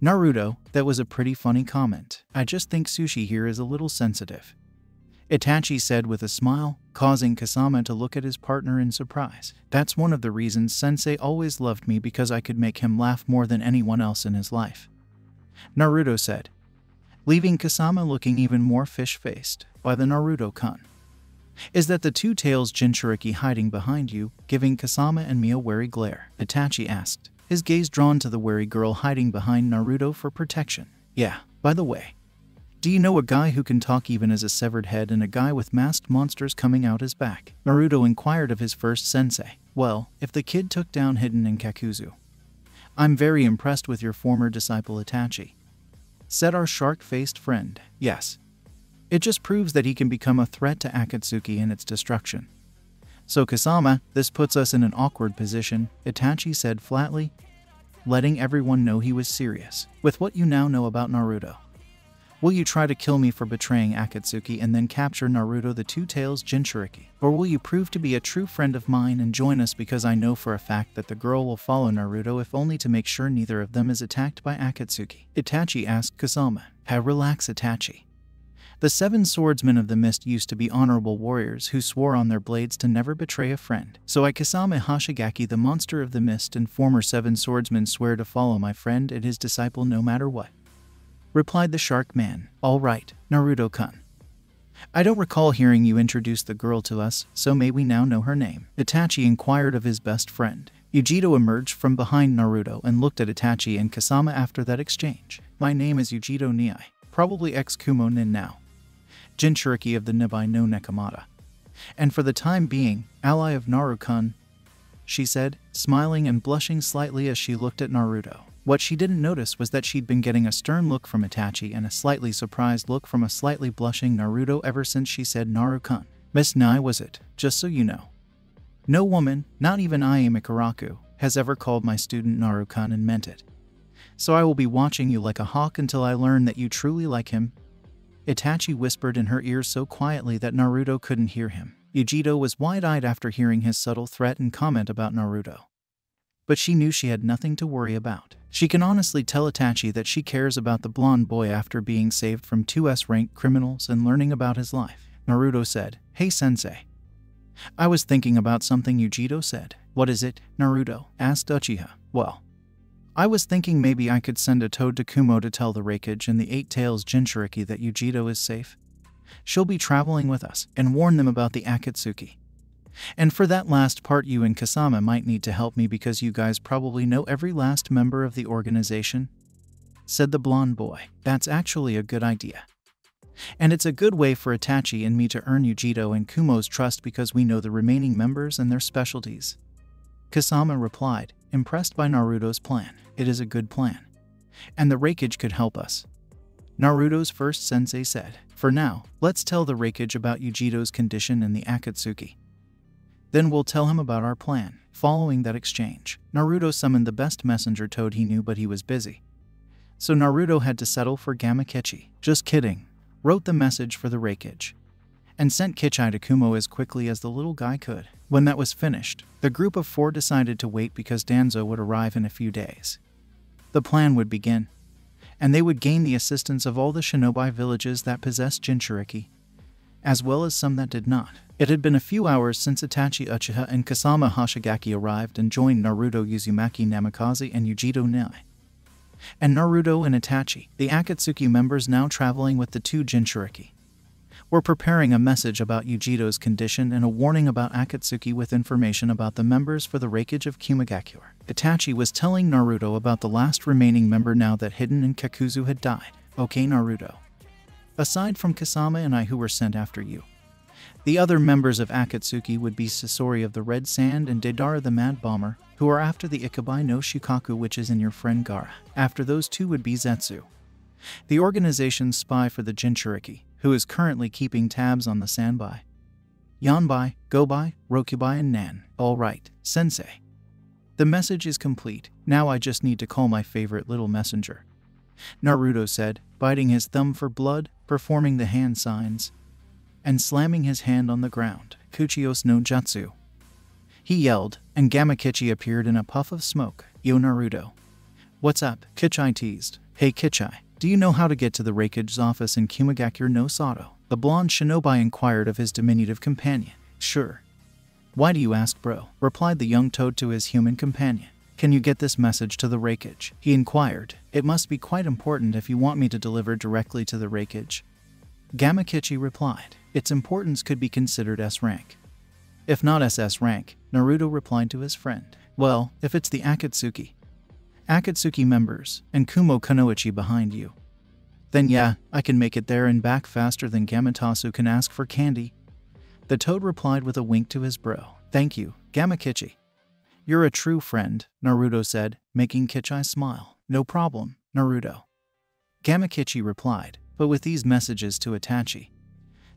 Naruto, that was a pretty funny comment. I just think sushi here is a little sensitive, Itachi said with a smile, causing Kasama to look at his partner in surprise. That's one of the reasons Sensei always loved me, because I could make him laugh more than anyone else in his life, Naruto said, leaving Kasama looking even more fish-faced. By the Naruto-kun. Is that the 2 tails Jinchuriki hiding behind you, giving Kasama and me a wary glare? Itachi asked, his gaze drawn to the wary girl hiding behind Naruto for protection. Yeah, by the way, do you know a guy who can talk even as a severed head and a guy with masked monsters coming out his back? Naruto inquired of his first sensei. Well, if the kid took down Hiden and Kakuzu, I'm very impressed with your former disciple Itachi, said our shark-faced friend. Yes. It just proves that he can become a threat to Akatsuki and its destruction. So Kasama, this puts us in an awkward position, Itachi said flatly, letting everyone know he was serious. With what you now know about Naruto, will you try to kill me for betraying Akatsuki and then capture Naruto the Two-Tails Jinchuriki? Or will you prove to be a true friend of mine and join us because I know for a fact that the girl will follow Naruto if only to make sure neither of them is attacked by Akatsuki? Itachi asked Kasama. Relax, Itachi. The 7 swordsmen of the mist used to be honorable warriors who swore on their blades to never betray a friend. So I, Kasama Hashigaki, the monster of the mist and former 7 swordsmen, swear to follow my friend and his disciple no matter what, replied the shark man. All right, Naruto-kun. I don't recall hearing you introduce the girl to us, so may we now know her name? Itachi inquired of his best friend. Yujiro emerged from behind Naruto and looked at Itachi and Kasama after that exchange. My name is Yujiro Niai, probably ex-Kumo Nin now, Jinchuriki of the Nibai no Nekomata, and for the time being, ally of Naru-kun, she said, smiling and blushing slightly as she looked at Naruto. What she didn't notice was that she'd been getting a stern look from Itachi and a slightly surprised look from a slightly blushing Naruto ever since she said Naru-kun. Miss Nai was it, just so you know. No woman, not even Ai Mikaraku, has ever called my student Naru-kun and meant it. So I will be watching you like a hawk until I learn that you truly like him. Itachi whispered in her ear so quietly that Naruto couldn't hear him. Yujiro was wide-eyed after hearing his subtle threat and comment about Naruto. But she knew she had nothing to worry about. She can honestly tell Itachi that she cares about the blonde boy after being saved from 2S-ranked criminals and learning about his life. Naruto said, Hey sensei. I was thinking about something, Yujiro said. What is it? Naruto asked Uchiha. Well, I was thinking maybe I could send a toad to Kumo to tell the Raikage and the Eight-Tails Jinchuriki that Yujiro is safe. She'll be traveling with us, and warn them about the Akatsuki. And for that last part, you and Kasama might need to help me because you guys probably know every last member of the organization, said the blonde boy. That's actually a good idea. And it's a good way for Itachi and me to earn Yujiro and Kumo's trust because we know the remaining members and their specialties. Kasama replied, impressed by Naruto's plan. It is a good plan. And the Raikage could help us. Naruto's first sensei said, For now, let's tell the Raikage about Yujiro's condition and the Akatsuki. Then we'll tell him about our plan. Following that exchange, Naruto summoned the best messenger toad he knew, but he was busy. So Naruto had to settle for Gamakechi. Just kidding. Wrote the message for the Raikage and sent Kichai to Kumo as quickly as the little guy could. When that was finished, the group of 4 decided to wait because Danzo would arrive in a few days. The plan would begin, and they would gain the assistance of all the shinobi villages that possessed Jinchuriki, as well as some that did not. It had been a few hours since Itachi Uchiha and Kasama Hashigaki arrived and joined Naruto, Uzumaki Namikaze, and Yujiro Nai. And Naruto and Itachi, the Akatsuki members now traveling with the 2 Jinchuriki, were preparing a message about Yujiro's condition and a warning about Akatsuki with information about the members for the Raikage of Kumagakure. Itachi was telling Naruto about the last remaining member now that Hiden and Kakuzu had died. Okay, Naruto. Aside from Kasama and I who were sent after you, the other members of Akatsuki would be Sasori of the Red Sand and Deidara the Mad Bomber, who are after the Ikabai no Shikaku, which is in your friend Gaara. After those 2 would be Zetsu, the organization's spy for the Jinchuriki, who is currently keeping tabs on the Sanbai, Yanbai, Gobai, Rokubai, and Nan. All right, sensei. The message is complete. Now I just need to call my favorite little messenger, Naruto said, biting his thumb for blood, performing the hand signs, and slamming his hand on the ground. Kuchios no Jutsu, he yelled, and Gamakechi appeared in a puff of smoke. Yo Naruto. What's up? Kichai teased. Hey Kichai, do you know how to get to the Raikage's office in Kumagakure no Sato? The blonde shinobi inquired of his diminutive companion. Sure. Why do you ask, bro? Replied the young toad to his human companion. Can you get this message to the Raikage? He inquired. It must be quite important if you want me to deliver directly to the Raikage. Gamakechi replied. Its importance could be considered S rank. If not SS rank, Naruto replied to his friend. Well, if it's the Akatsuki members, and Kumo Kunoichi behind you, then yeah, I can make it there and back faster than Gamatasu can ask for candy. The toad replied with a wink to his bro. Thank you, Gamakechi. You're a true friend, Naruto said, making Kichi smile. No problem, Naruto. Gamakichi replied, but with these messages to Itachi,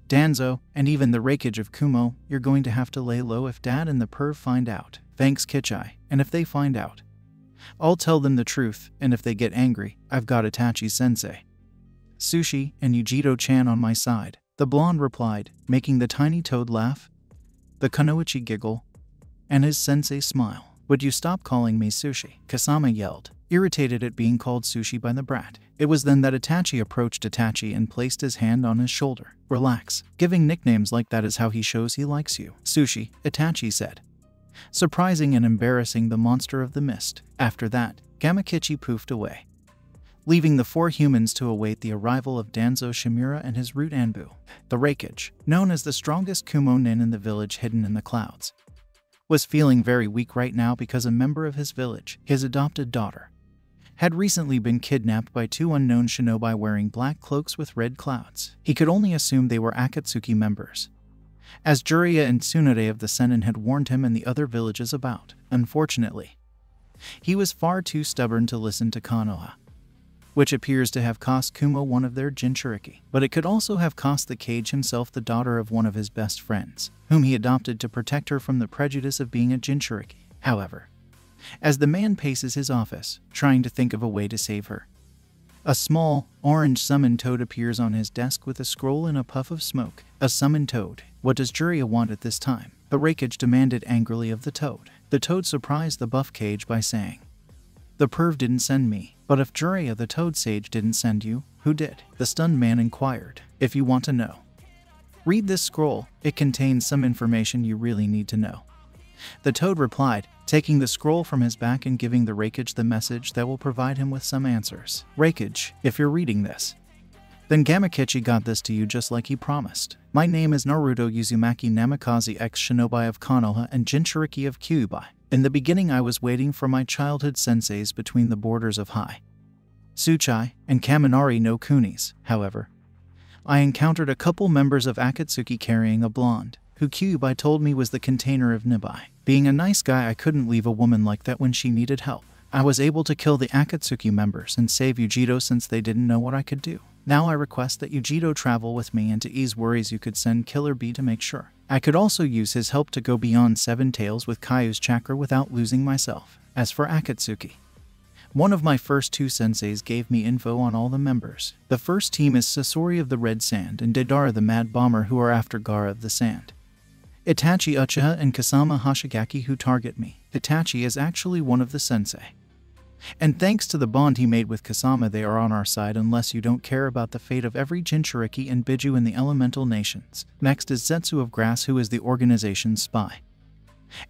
Danzo, and even the Raikage of Kumo, you're going to have to lay low if Dad and the perv find out. Thanks, Kichi, and if they find out, I'll tell them the truth, and if they get angry, I've got Itachi-sensei, Sushi, and Yujiro-chan on my side, the blonde replied, making the tiny toad laugh, the Kunoichi giggle, and his sensei smile. Would you stop calling me Sushi? Kasama yelled, irritated at being called Sushi by the brat. It was then that Itachi approached Itachi and placed his hand on his shoulder. Relax. Giving nicknames like that is how he shows he likes you. Sushi, Itachi said, surprising and embarrassing the monster of the mist. After that, Gamakichi poofed away, leaving the 4 humans to await the arrival of Danzo Shimura and his root Anbu. The Raikage, known as the strongest Kumo nin in the village hidden in the clouds, was feeling very weak right now because a member of his village, his adopted daughter, had recently been kidnapped by 2 unknown shinobi wearing black cloaks with red clouds. He could only assume they were Akatsuki members, as Jiraiya and Tsunade of the Sennin had warned him and the other villages about. Unfortunately, he was far too stubborn to listen to Konoha, which appears to have cost Kumo one of their Jinchuriki. But it could also have cost the Cage himself the daughter of one of his best friends, whom he adopted to protect her from the prejudice of being a Jinchuriki. However, as the man paces his office, trying to think of a way to save her, a small, orange summon toad appears on his desk with a scroll and a puff of smoke. A summon toad. What does Jiraiya want at this time? The Raikage demanded angrily of the toad. The toad surprised the buff Cage by saying, the perv didn't send me, but if Jiraiya the Toad Sage didn't send you, who did? The stunned man inquired. If you want to know, read this scroll. It contains some information you really need to know. The toad replied, taking the scroll from his back and giving the Raikage the message that will provide him with some answers. Raikage, if you're reading this, then Gamakichi got this to you just like he promised. My name is Naruto Uzumaki Namikaze ex-shinobi of Konoha and Jinchuriki of Kyuubi. In the beginning I was waiting for my childhood senseis between the borders of Hai, Tsuchai, and Kaminari no Kunis. However, I encountered a couple members of Akatsuki carrying a blonde, who Kyuubi told me was the container of Nibai. Being a nice guy, I couldn't leave a woman like that when she needed help. I was able to kill the Akatsuki members and save Yujiro since they didn't know what I could do. Now I request that Yujiro travel with me, and to ease worries you could send Killer Bee to make sure. I could also use his help to go beyond 7 Tails with Kaiu's chakra without losing myself. As for Akatsuki, one of my first 2 senseis gave me info on all the members. The first team is Sasori of the Red Sand and Deidara the Mad Bomber, who are after Gaara of the Sand. Itachi Uchiha and Kasama Hoshigaki who target me. Itachi is actually one of the sensei, and thanks to the bond he made with Kasama, they are on our side unless you don't care about the fate of every Jinchuriki and Biju in the elemental nations. Next is Zetsu of Grass, who is the organization's spy,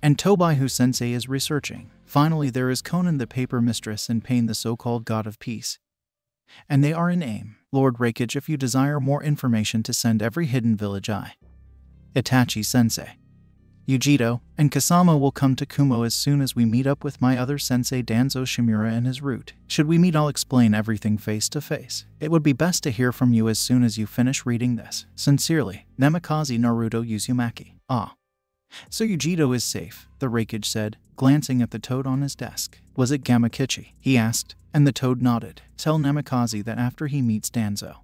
and Tobai, whose sensei is researching. Finally, there is Conan the Paper Mistress and Pain, the so-called God of Peace, and they are in aim. Lord Raikage, if you desire more information to send every hidden village, Itachi sensei, Yujiro, and Kasama will come to Kumo as soon as we meet up with my other sensei Danzo Shimura and his root. Should we meet, I'll explain everything face to face. It would be best to hear from you as soon as you finish reading this. Sincerely, Namikaze Naruto Uzumaki. Ah. So Yujiro is safe, the Raikage said, glancing at the toad on his desk. Was it Gamakichi? He asked, and the toad nodded. Tell Namikaze that after he meets Danzo,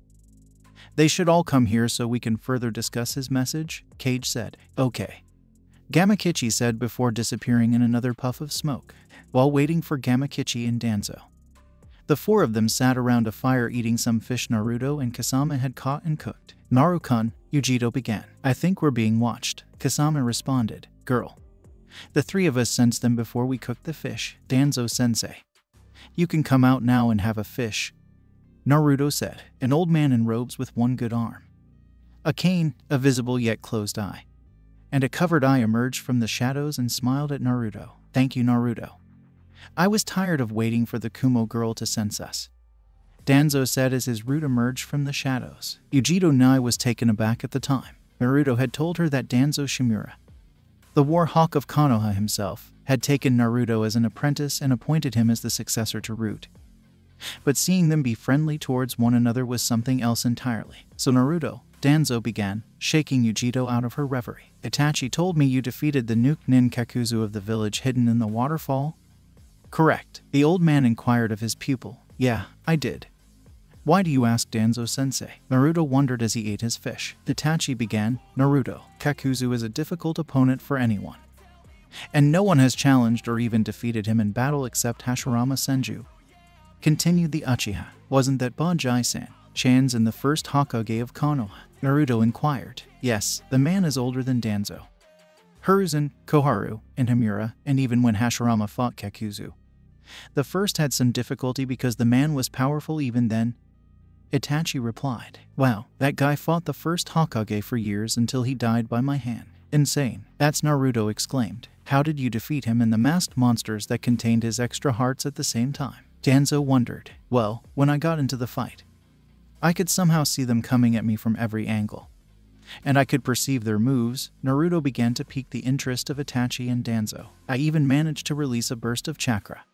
they should all come here so we can further discuss his message, Cage said. Okay, Gamakichi said before disappearing in another puff of smoke. While waiting for Gamakichi and Danzo, the 4 of them sat around a fire eating some fish Naruto and Kasama had caught and cooked. Naru-kun, Yujiro began. I think we're being watched, Kasama responded. Girl, the 3 of us sensed them before we cooked the fish. Danzo-sensei, you can come out now and have a fish, Naruto said. An old man in robes with one good arm, a cane, a visible yet closed eye, and a covered eye emerged from the shadows and smiled at Naruto. Thank you, Naruto. I was tired of waiting for the Kumo girl to sense us, Danzo said as his root emerged from the shadows. Yujiro Nai was taken aback at the time. Naruto had told her that Danzo Shimura, the War Hawk of Konoha himself, had taken Naruto as an apprentice and appointed him as the successor to Root. But seeing them be friendly towards one another was something else entirely. So Naruto, Danzo began, shaking Yujiro out of her reverie. Itachi told me you defeated the Nuke Nin Kakuzu of the village hidden in the waterfall? Correct. The old man inquired of his pupil. Yeah, I did. Why do you ask, Danzo-sensei? Naruto wondered as he ate his fish. Itachi began, Naruto, Kakuzu is a difficult opponent for anyone. And no one has challenged or even defeated him in battle except Hashirama Senju. Continued the Uchiha. Wasn't that Bajai-san, Chan's in the first Hokage of Konoha? Naruto inquired. Yes, the man is older than Danzo, Hiruzen, Koharu, and Himura, and even when Hashirama fought Kakuzu, the first had some difficulty because the man was powerful even then. Itachi replied. Wow, that guy fought the first Hokage for years until he died by my hand. Insane. That's Naruto exclaimed. How did you defeat him and the masked monsters that contained his extra hearts at the same time? Danzo wondered. Well, when I got into the fight, I could somehow see them coming at me from every angle, and I could perceive their moves. Naruto began to pique the interest of Itachi and Danzo. I even managed to release a burst of chakra,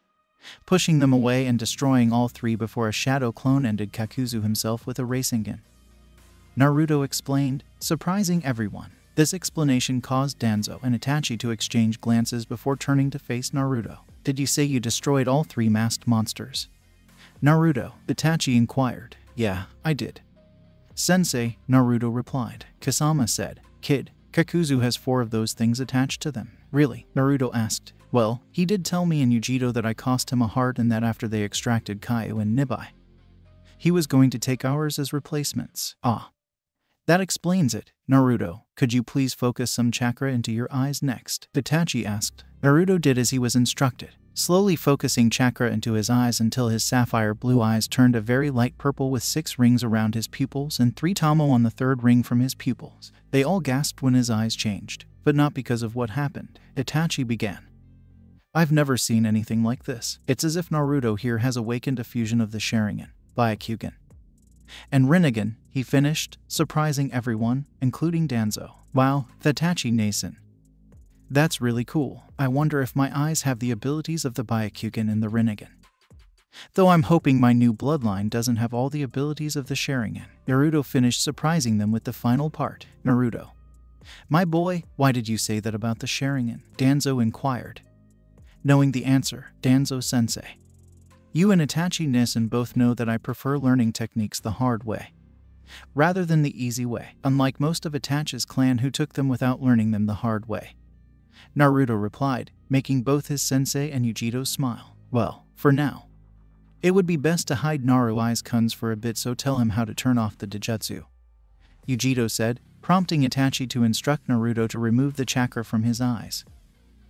pushing them away and destroying all three before a shadow clone ended Kakuzu himself with a Rasengan. Naruto explained, surprising everyone. This explanation caused Danzo and Itachi to exchange glances before turning to face Naruto. Did you say you destroyed all three masked monsters? Naruto, Itachi inquired. Yeah, I did. Sensei, Naruto replied. Kasama said, Kid, Kakuzu has 4 of those things attached to them. Really? Naruto asked. Well, he did tell me and Yujiro that I cost him a heart and that after they extracted Kaio and Nibai, he was going to take ours as replacements. Ah. That explains it. Naruto, could you please focus some chakra into your eyes next? Itachi asked. Naruto did as he was instructed, slowly focusing chakra into his eyes until his sapphire blue eyes turned a very light purple with 6 rings around his pupils and 3 tamo on the 3rd ring from his pupils. They all gasped when his eyes changed, but not because of what happened. Itachi began. I've never seen anything like this. It's as if Naruto here has awakened a fusion of the Sharingan, Byakugan, and Rinnegan, he finished, surprising everyone, including Danzo. Wow, Itachi Nason. That's really cool. I wonder if my eyes have the abilities of the Byakugan and the Rinnegan. Though I'm hoping my new bloodline doesn't have all the abilities of the Sharingan. Naruto finished surprising them with the final part. Naruto, my boy, why did you say that about the Sharingan? Danzo inquired. Knowing the answer, Danzo-sensei, you and Itachi Nason both know that I prefer learning techniques the hard way, rather than the easy way, unlike most of Itachi's clan who took them without learning them the hard way. Naruto replied, making both his sensei and Yujiro smile. Well, for now, it would be best to hide Naruto's eyes for a bit, so tell him how to turn off the Dijutsu. Yujiro said, prompting Itachi to instruct Naruto to remove the chakra from his eyes,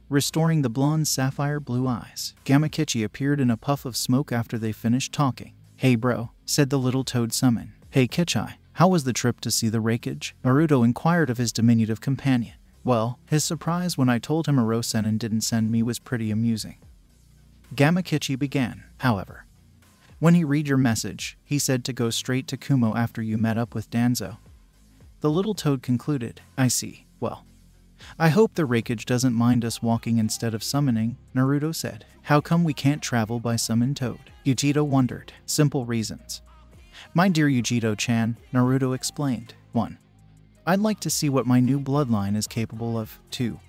restoring the blonde sapphire blue eyes. Gamakichi appeared in a puff of smoke after they finished talking. Hey bro, said the little toad summon. Hey Kichai, how was the trip to see the wreckage? Naruto inquired of his diminutive companion. Well, his surprise when I told him Orosenin didn't send me was pretty amusing. Gamakichi began, however. When he read your message, he said to go straight to Kumo after you met up with Danzo. The little toad concluded. I see. Well, I hope the wreckage doesn't mind us walking instead of summoning, Naruto said. How come we can't travel by summon toad? Yujiro wondered. Simple reasons. My dear Yujiro-chan, Naruto explained. 1. I'd like to see what my new bloodline is capable of. 2.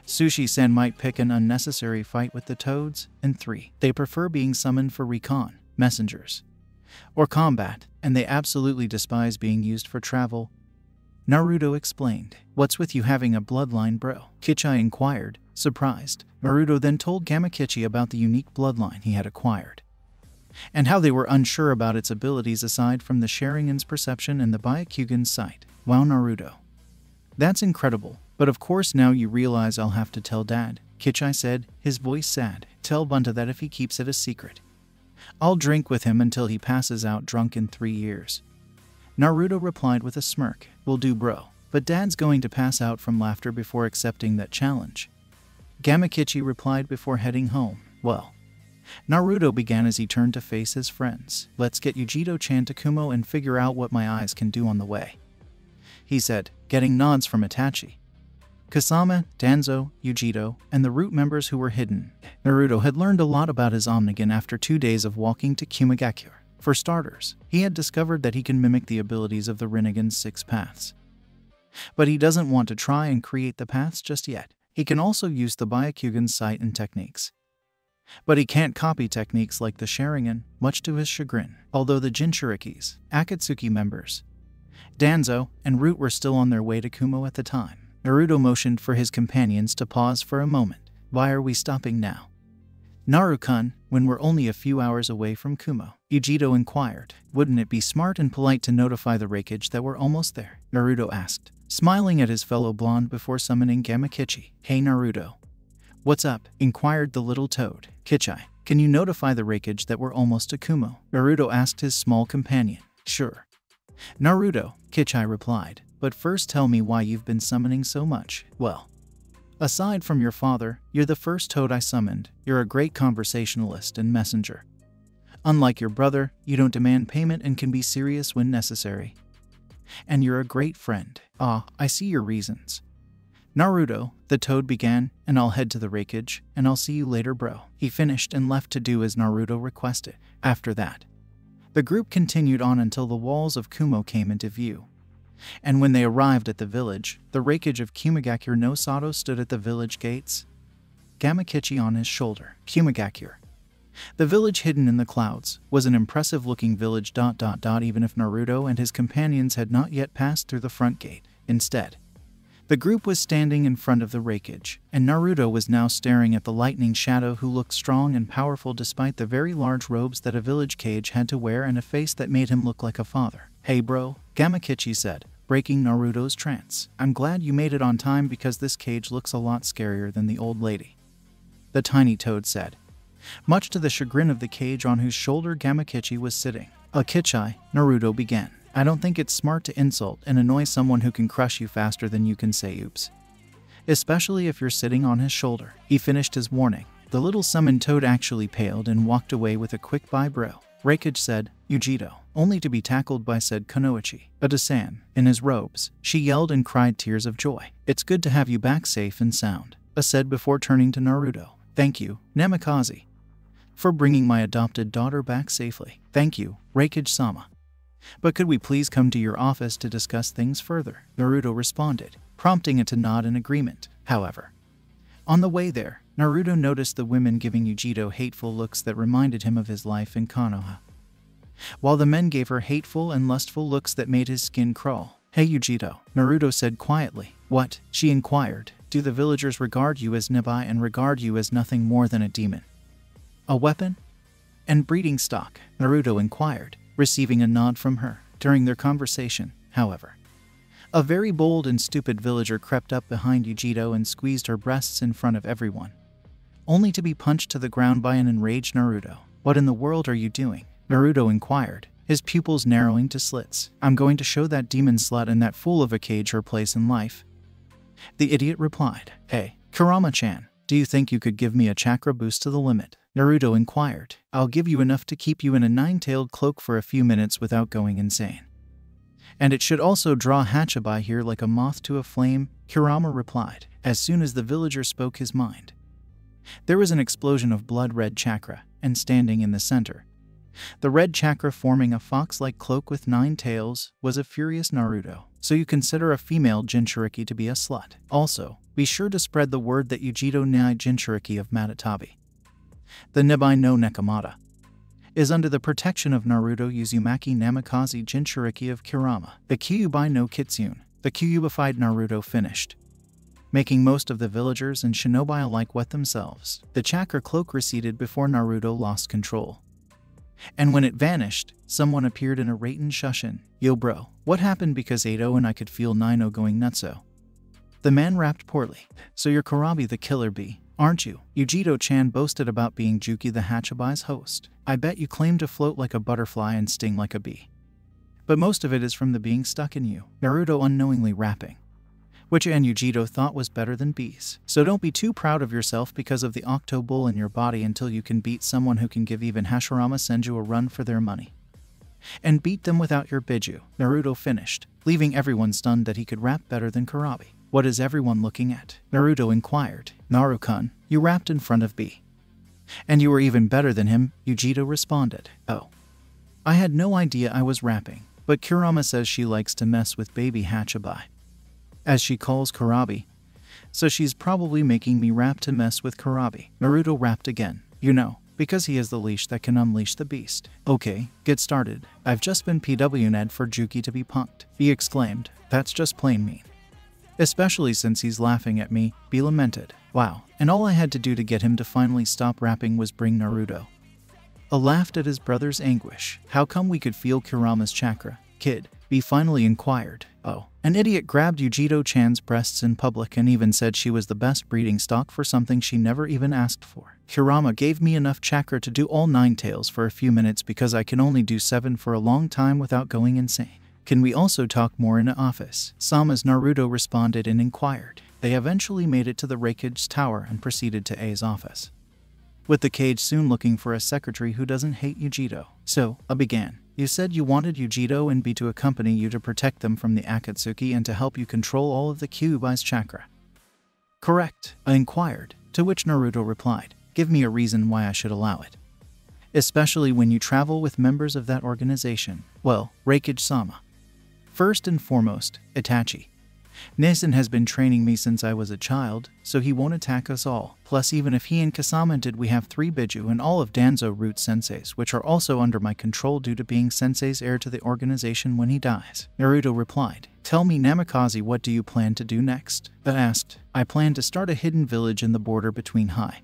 Sushi-san might pick an unnecessary fight with the toads. And 3. They prefer being summoned for recon, messengers, or combat, and they absolutely despise being used for travel. Naruto explained. What's with you having a bloodline, bro? Kichai inquired, surprised. Naruto then told Gamakichi about the unique bloodline he had acquired, and how they were unsure about its abilities aside from the Sharingan's perception and the Byakugan's sight. Wow, Naruto. That's incredible, but of course now you realize I'll have to tell Dad, Kichai said, his voice sad. Tell Bunta that if he keeps it a secret, I'll drink with him until he passes out drunk in 3 years. Naruto replied with a smirk. Will do, bro. But Dad's going to pass out from laughter before accepting that challenge. Gamakichi replied before heading home. Well, Naruto began as he turned to face his friends. Let's get Yujiro-chan to Kumo and figure out what my eyes can do on the way, he said, getting nods from Itachi, Kasama, Danzo, Yujiro, and the root members who were hidden. Naruto had learned a lot about his Omnigan after 2 days of walking to Kumagakure. For starters, he had discovered that he can mimic the abilities of the Rinnegan's 6 paths. But he doesn't want to try and create the paths just yet. He can also use the Byakugan's sight and techniques. But he can't copy techniques like the Sharingan, much to his chagrin. Although the Jinchurikis, Akatsuki members, Danzo and Root were still on their way to Kumo at the time, Naruto motioned for his companions to pause for a moment. Why are we stopping now? Naru-kun, when we're only a few hours away from Kumo, Yujito inquired. Wouldn't it be smart and polite to notify the Raikage that we're almost there? Naruto asked, smiling at his fellow blonde before summoning Gamakichi. Hey Naruto. What's up? Inquired the little toad. Kichai, can you notify the Raikage that we're almost to Kumo? Naruto asked his small companion. Sure. Naruto, Kichai replied, but first tell me why you've been summoning so much. Well, aside from your father, you're the first toad I summoned. You're a great conversationalist and messenger. Unlike your brother, you don't demand payment and can be serious when necessary. And you're a great friend. Ah, I see your reasons. Naruto, the toad began, and I'll head to the Raikage, and I'll see you later bro. He finished and left to do as Naruto requested. After that, the group continued on until the walls of Kumo came into view. And when they arrived at the village, the Raikage of Kumogakure no Sato stood at the village gates, Gamakichi on his shoulder. Kumogakure, the village hidden in the clouds, was an impressive-looking village. Even if Naruto and his companions had not yet passed through the front gate. Instead, the group was standing in front of the Raikage, and Naruto was now staring at the lightning shadow who looked strong and powerful despite the very large robes that a village Kage had to wear and a face that made him look like a father. Hey bro, Gamakichi said, breaking Naruto's trance. I'm glad you made it on time because this Kage looks a lot scarier than the old lady. The tiny toad said, much to the chagrin of the Kage on whose shoulder Gamakichi was sitting. Kichai, Naruto began. I don't think it's smart to insult and annoy someone who can crush you faster than you can say oops. Especially if you're sitting on his shoulder. He finished his warning. The little summoned toad actually paled and walked away with a quick bye bro. Raikage said, Yujito, only to be tackled by said Kunoichi, a Dasan, in his robes. She yelled and cried tears of joy. It's good to have you back safe and sound, said before turning to Naruto. Thank you, Namikaze, for bringing my adopted daughter back safely. Thank you, Raikage-sama. But could we please come to your office to discuss things further? Naruto responded, prompting it to nod in agreement. However, on the way there, Naruto noticed the women giving Yujito hateful looks that reminded him of his life in Konoha, while the men gave her hateful and lustful looks that made his skin crawl. Hey Yujito, Naruto said quietly. What? She inquired. Do the villagers regard you as Nibai and regard you as nothing more than a demon? A weapon? And breeding stock? Naruto inquired, receiving a nod from her. During their conversation, however, a very bold and stupid villager crept up behind Yujito and squeezed her breasts in front of everyone, only to be punched to the ground by an enraged Naruto. What in the world are you doing? Naruto inquired, his pupils narrowing to slits. I'm going to show that demon slut and that fool of a Kage her place in life. The idiot replied. Hey, Kurama-chan, do you think you could give me a chakra boost to the limit? Naruto inquired. I'll give you enough to keep you in a nine-tailed cloak for a few minutes without going insane. And it should also draw Hachibai here like a moth to a flame, Kurama replied, as soon as the villager spoke his mind. There was an explosion of blood-red chakra, and standing in the center, the red chakra forming a fox-like cloak with 9 tails, was a furious Naruto. So you consider a female Jinchuriki to be a slut. Also, be sure to spread the word that Yujito Nai Jinchuriki of Matatabi, the Nibai no Nekomata, is under the protection of Naruto Uzumaki Namikaze Jinchuriki of Kurama. The Kyuubi no Kitsune, the Kyuubified Naruto finished, making most of the villagers and shinobi alike wet themselves. The chakra cloak receded before Naruto lost control. And when it vanished, someone appeared in a Raiten Shushin. Yo bro, what happened? Because 8-0 and I could feel 9-0 going nutso. The man rapped poorly. So you're Kurabi the killer bee, aren't you? Yujito-chan boasted about being Juki the Hachibai's host. I bet you claim to float like a butterfly and sting like a bee. But most of it is from the being stuck in you. Naruto unknowingly rapping, which Yujito thought was better than bees. So don't be too proud of yourself because of the Octo Bull in your body until you can beat someone who can give even Hashirama Senju a run for their money. And beat them without your Biju. Naruto finished, leaving everyone stunned that he could rap better than Kurabi. What is everyone looking at? Naruto inquired. Naru-kun, you rapped in front of B. And you were even better than him, Yujito responded. Oh. I had no idea I was rapping, but Kurama says she likes to mess with baby Hachibai, as she calls Kurabi, so she's probably making me rap to mess with Kurabi. Naruto rapped again. You know, because he has the leash that can unleash the beast. Okay, get started. I've just been PW'd for Juki to be punked. He exclaimed. That's just plain mean. Especially since he's laughing at me, be lamented. Wow, and all I had to do to get him to finally stop rapping was bring Naruto. A laughed at his brother's anguish. How come we could feel Kurama's chakra? Kid, B finally inquired. Oh, an idiot grabbed Yujiro-chan's breasts in public and even said she was the best breeding stock for something she never even asked for. Kurama gave me enough chakra to do all 9 tails for a few minutes because I can only do 7 for a long time without going insane. Can we also talk more in the office? Sama's Naruto responded and inquired. They eventually made it to the Raikage Tower and proceeded to A's office, with the cage soon looking for a secretary who doesn't hate Yujiro. So, A began. You said you wanted Yujiro and B to accompany you to protect them from the Akatsuki and to help you control all of the Kyuubi's chakra. Correct, I inquired, to which Naruto replied. Give me a reason why I should allow it. Especially when you travel with members of that organization. Well, Raikage-sama. First and foremost, Itachi. Nezen has been training me since I was a child, so he won't attack us all. Plus, even if he and Kasama did, we have 3 Biju and all of Danzo root senseis, which are also under my control due to being sensei's heir to the organization when he dies. Naruto replied. Tell me, Namikaze, what do you plan to do next? I asked. I plan to start a hidden village in the border between Hai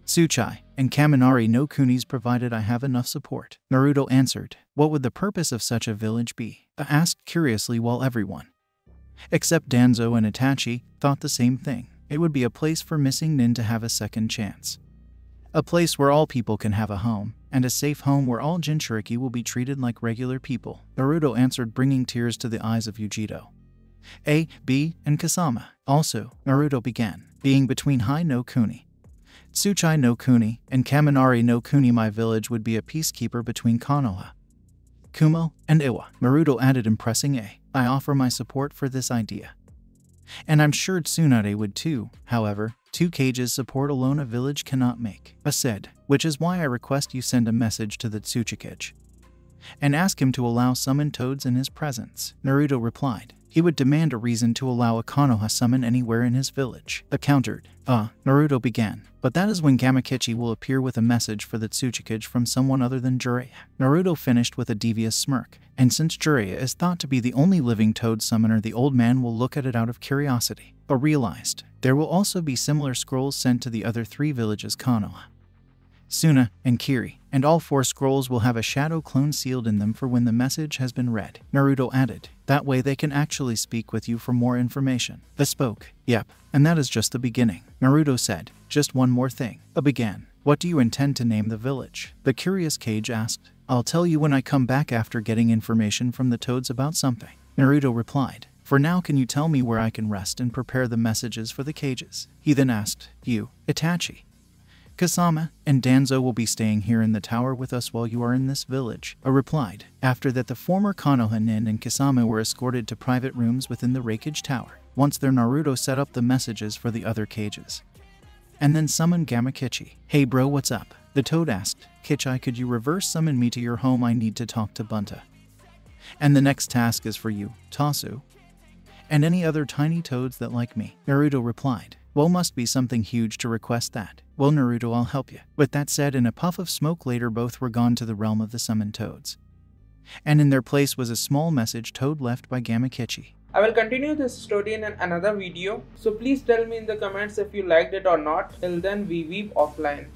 Tsuchai and Kaminari no Kunis provided I have enough support. Naruto answered. What would the purpose of such a village be? I asked curiously while everyone, except Danzo and Itachi, thought the same thing. It would be a place for missing nin to have a second chance. A place where all people can have a home, and a safe home where all Jinchuriki will be treated like regular people. Naruto answered, bringing tears to the eyes of Yujiro, A, B, and Kasama. Also, Naruto began. Being between Hai no Kuni, Tsuchai no Kuni, and Kaminari no Kuni, my village would be a peacekeeper between Konoha, Kumo, and Iwa. Naruto added, impressing A. I offer my support for this idea. And I'm sure Tsunade would too. However, 2 cages support alone a village cannot make. I said, which is why I request you send a message to the Tsuchikage and ask him to allow summon toads in his presence. Naruto replied. He would demand a reason to allow a Konoha summon anywhere in his village. I countered. Naruto began. But that is when Kamakichi will appear with a message for the Tsuchikage from someone other than Jiraiya. Naruto finished with a devious smirk. And since Jiraiya is thought to be the only living toad summoner, the old man will look at it out of curiosity. But realized, there will also be similar scrolls sent to the other 3 villages, Konoha, Suna, and Kiri, and all 4 scrolls will have a shadow clone sealed in them for when the message has been read. Naruto added, that way they can actually speak with you for more information. I spoke. Yep, and that is just the beginning. Naruto said, just one more thing. I began. What do you intend to name the village? The curious cage asked. I'll tell you when I come back after getting information from the toads about something. Naruto replied. For now, can you tell me where I can rest and prepare the messages for the cages? He then asked, you, Itachi, Kasama, and Danzo will be staying here in the tower with us while you are in this village. I replied. After that, the former Konoha nin and Kasama were escorted to private rooms within the Raikage Tower. Once there, Naruto set up the messages for the other cages, and then summoned Gamakichi. Hey bro, what's up? The toad asked. Kichi, could you reverse summon me to your home? I need to talk to Bunta. And the next task is for you, Tasu, and any other tiny toads that like me. Naruto replied. Well, must be something huge to request that. Well, Naruto, I'll help you. With that said, in a puff of smoke later, both were gone to the realm of the summoned toads, and in their place was a small message toad left by Gamakichi. I will continue this story in another video, so please tell me in the comments if you liked it or not. Till then, we weep offline.